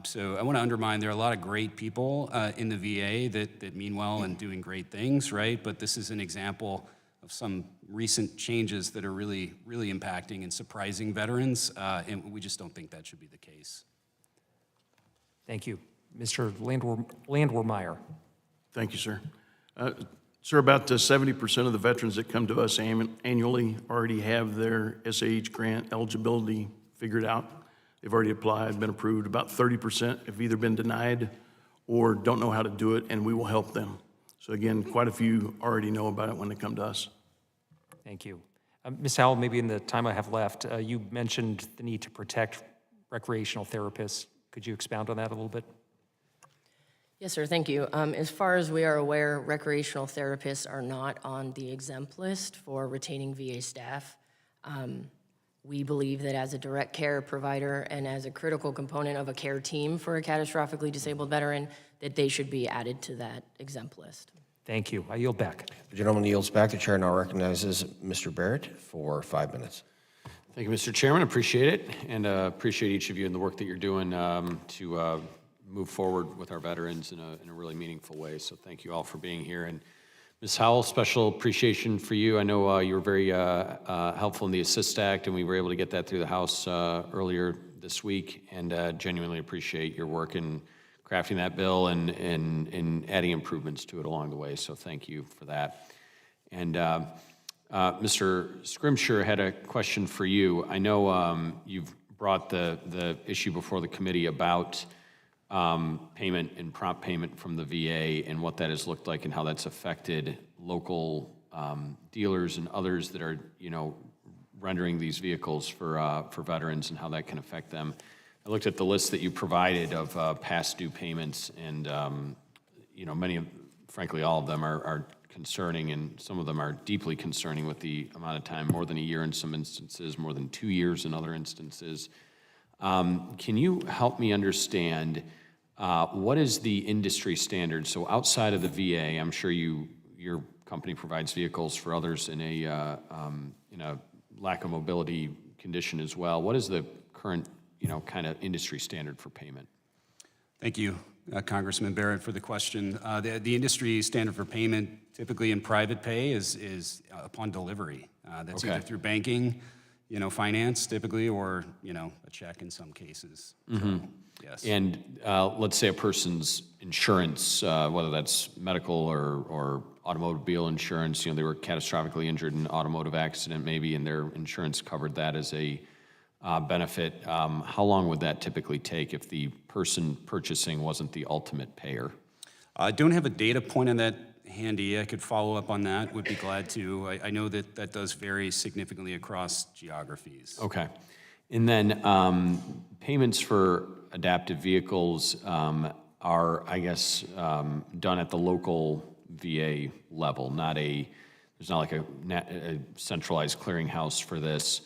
So I want to undermine, there are a lot of great people in the VA that mean well and doing great things, right? But this is an example of some recent changes that are really, really impacting and surprising veterans, and we just don't think that should be the case. Thank you. Mr. Landwehr-Meyer. Thank you, sir. Sir, about 70% of the veterans that come to us annually already have their SAH grant eligibility figured out. They've already applied, been approved. About 30% have either been denied or don't know how to do it, and we will help them. So again, quite a few already know about it when they come to us. Thank you. Ms. Howell, maybe in the time I have left, you mentioned the need to protect recreational therapists. Could you expound on that a little bit? Yes, sir, thank you. As far as we are aware, recreational therapists are not on the exempt list for retaining VA staff. We believe that as a direct care provider and as a critical component of a care team for a catastrophically disabled veteran, that they should be added to that exempt list. Thank you. I yield back. The gentleman yields back. The chair now recognizes Mr. Barrett for 5 minutes. Thank you, Mr. Chairman. Appreciate it, and appreciate each of you and the work that you're doing to move forward with our veterans in a really meaningful way. So thank you all for being here. And Ms. Howell, special appreciation for you. I know you were very helpful in the Assist Act, and we were able to get that through the House earlier this week, and genuinely appreciate your work in crafting that bill and adding improvements to it along the way. So thank you for that. And Mr. Scrimshire had a question for you. I know you've brought the issue before the committee about payment and prompt payment from the VA and what that has looked like and how that's affected local dealers and others that are, you know, rendering these vehicles for veterans and how that can affect them. I looked at the list that you provided of past due payments, and you know, many of, frankly, all of them are concerning, and some of them are deeply concerning with the amount of time, more than a year in some instances, more than 2 years in other instances. Can you help me understand what is the industry standard? So outside of the VA, I'm sure your company provides vehicles for others in a lack of mobility condition as well. What is the current, you know, kind of industry standard for payment? Thhank you, Congressman Barrett, for the question. The industry standard for payment, typically in private pay, is upon delivery. That's Okay. either through banking, you know, finance typically, or, you know, a check in some cases. So, yes. And let's say a person's insurance, whether that's medical or automobile insurance, you know, they were catastrophically injured in an automotive accident maybe, and their insurance covered that as a benefit. How long would that typically take if the person purchasing wasn't the ultimate payer? I don't have a data point on that handy. I could follow up on that, would be glad to. I know that that does vary significantly across geographies. Okay. And then payments for adaptive vehicles are, I guess, done at the local VA level, there's not like a centralized clearinghouse for this.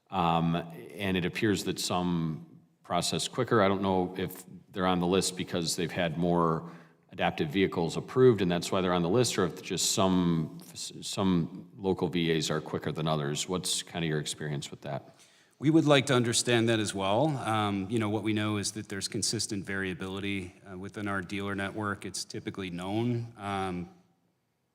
And it appears that some process quicker. I don't know if they're on the list because they've had more adaptive vehicles approved and that's why they're on the list, or if just some local VAs are quicker than others. What's kind of your experience with that? We would like to understand that as well. You know, what we know is that there's consistent variability within our dealer network. It's typically known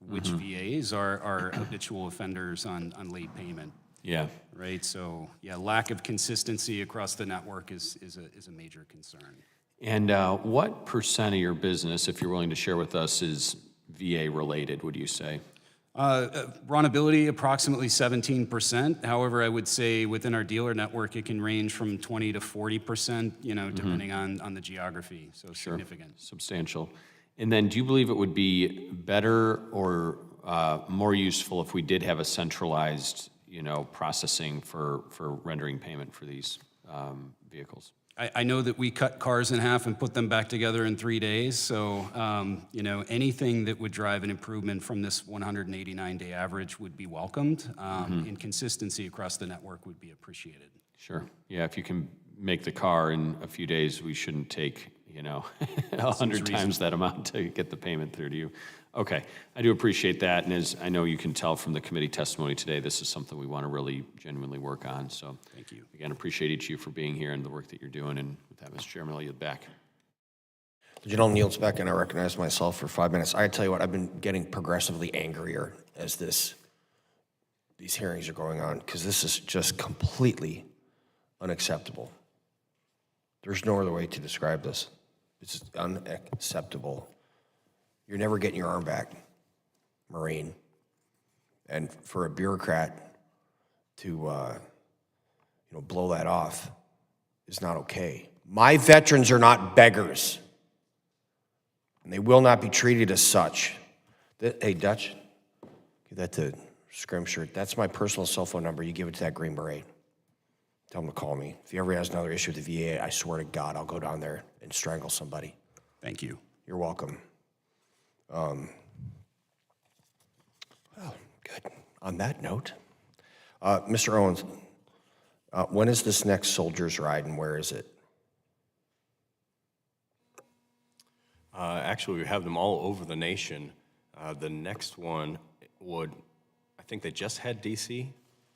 which VAs are habitual offenders on late payment. Yeah. Right, so yeah, lack of consistency across the network is a major concern. And what percent of your business, if you're willing to share with us, is VA related, would you say? Runnability, approximately 17%. However, I would say within our dealer network, it can range from 20 to 40%, you know, depending on the geography, so significant. Substantial. And then do you believe it would be better or more useful if we did have a centralized, you know, processing for rendering payment for these vehicles? I know that we cut cars in half and put them back together in 3 days, so, anything that would drive an improvement from this 189-day average would be welcomed, and consistency across the network would be appreciated. Sure. Yeah, if you can make the car in a few days, we shouldn't take, 100 times that amount to get the payment through to you. Okay, I do appreciate that, and as I know you can tell from the committee testimony today, this is something we want to really genuinely work on, so. Thank you. Again, appreciate each of you for being here and the work that you're doing, and with that, Mr. Chairman, I'll yield back. The gentleman yields back, and I recognize myself for 5 minutes. I tell you what, I've been getting progressively angrier as these hearings are going on, because this is just completely unacceptable. There's no other way to describe this. It's just unacceptable. You're never getting your arm back, Marine. And for a bureaucrat to, blow that off is not okay. My veterans are not beggars, and they will not be treated as such. Hey, Dutch, give that to Scrimshirt. That's my personal cell phone number. You give it to that Green Beret. Tell him to call me. If he ever has another issue with the VA, I swear to God, I'll go down there and strangle somebody. Thank you. You're welcome. Well, good. On that note, Mr. Owens, when is this next Soldier's Ride and where is it? Actually, we have them all over the nation. The next one I think they just had DC,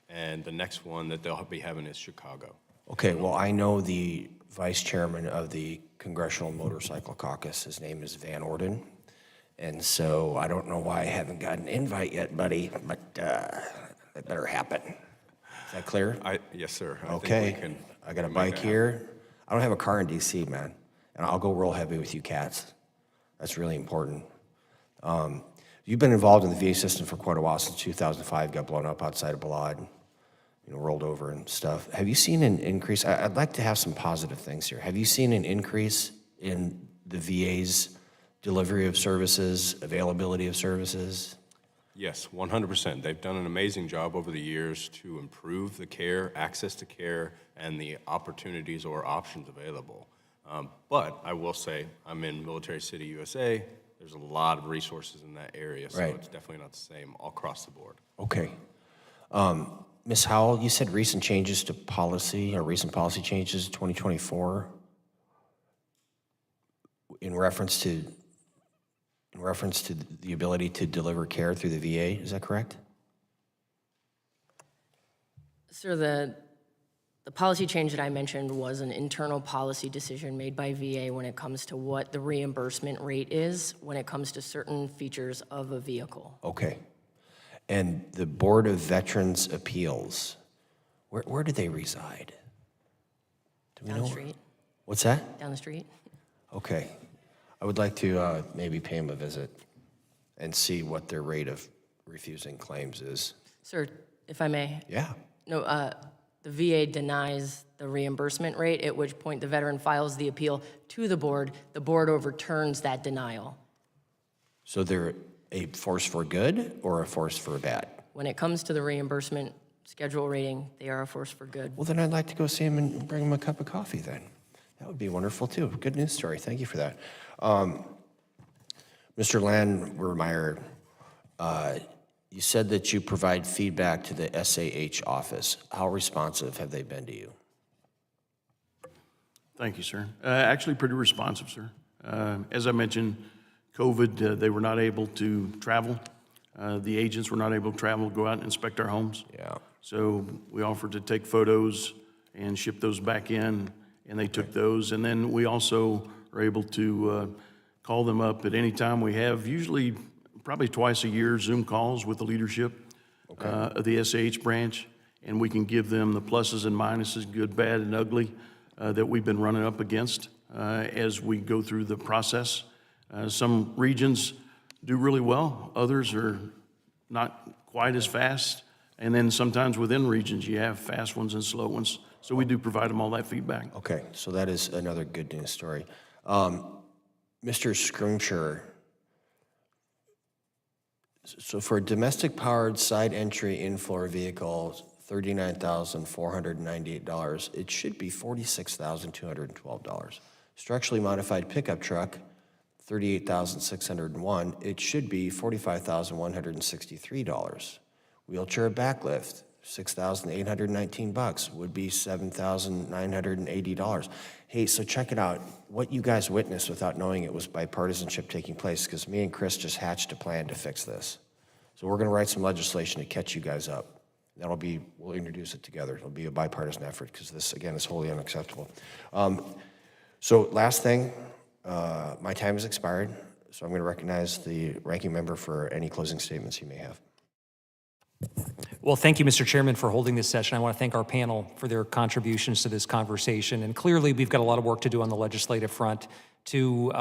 and the next one that they'll be having is Chicago. Okay, well, I know the vice chairman of the Congressional Motorcycle Caucus. His name is Van Orden. And so I don't know why I haven't got an invite yet, buddy, but that better happen. Is that clear? Yes, sir. Okay. I got a bike here. I don't have a car in DC, man. And I'll go real heavy with you cats. That's really important. You've been involved in the VA system for quite a while, since 2005, got blown up outside of Balad, rolled over and stuff. Have you seen an increase? I'd like to have some positive things here. Have you seen an increase in the VA's delivery of services, availability of services? Yes, 100%. They've done an amazing job over the years to improve the care, access to care, and the opportunities or options available. But I will say, I'm in Military City, USA. There's a lot of resources in that area, so it's definitely not the same all across the board. Okay. Ms. Howell, you said recent changes to policy, or recent policy changes 2024 in reference to the ability to deliver care through the VA, is that correct? Sir, the policy change that I mentioned was an internal policy decision made by VA when it comes to what the reimbursement rate is when it comes to certain features of a vehicle. Okay. And the Board of Veterans Appeals, where do they reside? Do we Down know? the street. What's that? Down the street. Okay. I would like to maybe pay them a visit and see what their rate of refusing claims is. Sir, if I may. Yeah. No, the VA denies the reimbursement rate, at which point the veteran files the appeal to the board overturns that denial. So they're a force for good or a force for bad? When it comes to the reimbursement schedule rating, they are a force for good. Well, then I'd like to go see him and bring him a cup of coffee then. That would be wonderful too. Good news story. Thank you for that. Mr. Landwehrmeyer, you said that you provide feedback to the SAH office. How responsive have they been to you? Thank you, sir. Actually, pretty responsive, sir. As I mentioned, COVID, they were not able to travel. The agents were not able to travel, go out and inspect our homes. Yeah. So we offered to take photos and ship those back in, and they took those. And then we also are able to call them up at any time we have, usually probably twice a year, Zoom calls with the leadership of the SAH branch, and we can give them the pluses and minuses, good, bad, and ugly, that we've been running up against as we go through the process. Some regions do really well, others are not quite as fast, and then sometimes within regions you have fast ones and slow ones, so we do provide them all that feedback. Okay, so that is another good news story. Mr. Scrimshire, so for a domestic-powered side entry in-floor vehicle, $39,498. It should be $46,212. Structurally modified pickup truck, $38,601. It should be $45,163. Wheelchair backlift, $6,819, would be $7,980. Hey, so check it out. What you guys witnessed without knowing it was bipartisanship taking place, because me and Chris just hatched a plan to fix this. So we're gonna write some legislation to catch you guys up. We'll introduce it together. It'll be a bipartisan effort, because this, again, is wholly unacceptable. So last thing, my time has expired, so I'm gonna recognize the ranking member for any closing statements he may have. Well, thank you, Mr. Chairman, for holding this session. I want to thank our panel for their contributions to this conversation. And clearly, we've got a lot of work to do on the legislative front to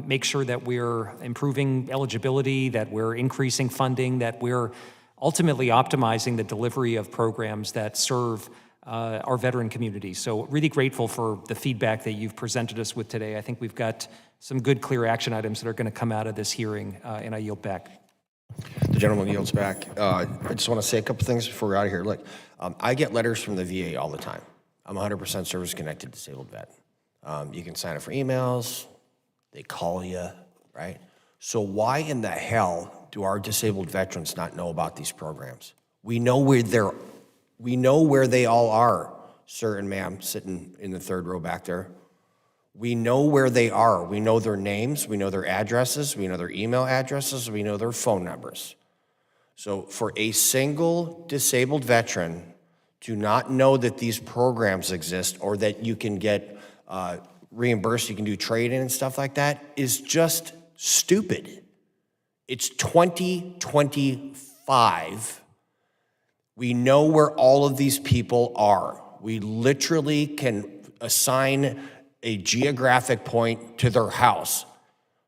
make sure that we're improving eligibility, that we're increasing funding, that we're ultimately optimizing the delivery of programs that serve our veteran community. So really grateful for the feedback that you've presented us with today. I think we've got some good, clear action items that are going to come out of this hearing, and I yield back. The gentleman yields back. I just want to say a couple things before we're out of here. Look, I get letters from the VA all the time. I'm 100% service-connected disabled vet. You can sign up for emails. They call you, right? So why in the hell do our disabled veterans not know about these programs? We know where they all are, sir and ma'am, sitting in the third row back there. We know where they are. We know their names, we know their addresses, we know their email addresses, we know their phone numbers. So for a single disabled veteran to not know that these programs exist or that you can get reimbursed, you can do trade-in and stuff like that, is just stupid. It's 2025. We know where all of these people are. We literally can assign a geographic point to their house.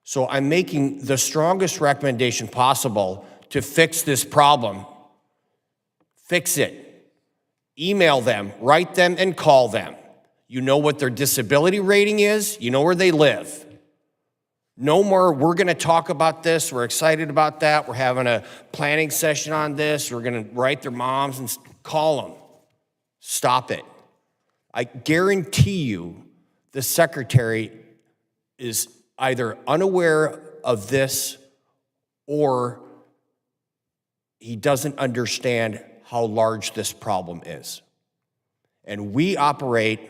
So I'm making the strongest recommendation possible to fix this problem. Fix it. Email them, write them, and call them. You know what their disability rating is. You know where they live. No more, we're gonna talk about this, we're excited about that, we're having a planning session on this, we're gonna write their moms and call them. Stop it. I guarantee you the secretary is either unaware of this or he doesn't understand how large this problem is. And we operate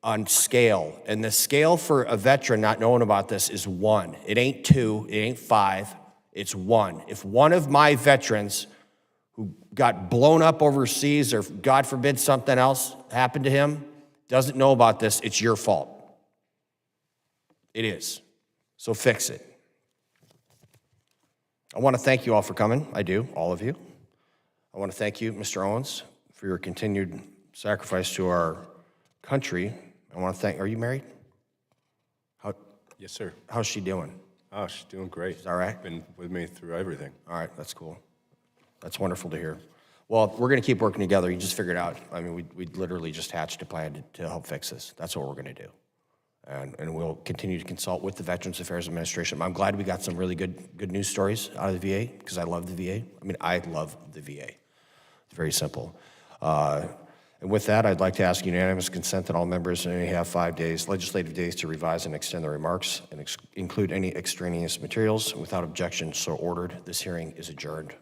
on scale, and the scale for a veteran not knowing about this is 1. It ain't 2, it ain't 5, it's 1. If one of my veterans who got blown up overseas or God forbid something else happened to him doesn't know about this, it's your fault. It is. So fix it. I want to thank you all for coming. I do, all of you. I want to thank you, Mr. Owens, for your continued sacrifice to our country. I want to thank, are you married? Yes, sir. How's she doing? Oh, she's doing great. She's all right? Been with me through everything. All right, that's cool. That's wonderful to hear. Well, we're going to keep working together. You just figured out. I mean, we literally just hatched a plan to help fix this. That's what we're going to do. And we'll continue to consult with the Veterans Affairs Administration. I'm glad we got some really good news stories out of the VA, because I love the VA. I mean, I love the VA. It's very simple. And with that, I'd like to ask unanimous consent that all members may have 5 days, legislative days, to revise and extend their remarks and include any extraneous materials. Without objection, so ordered. This hearing is adjourned.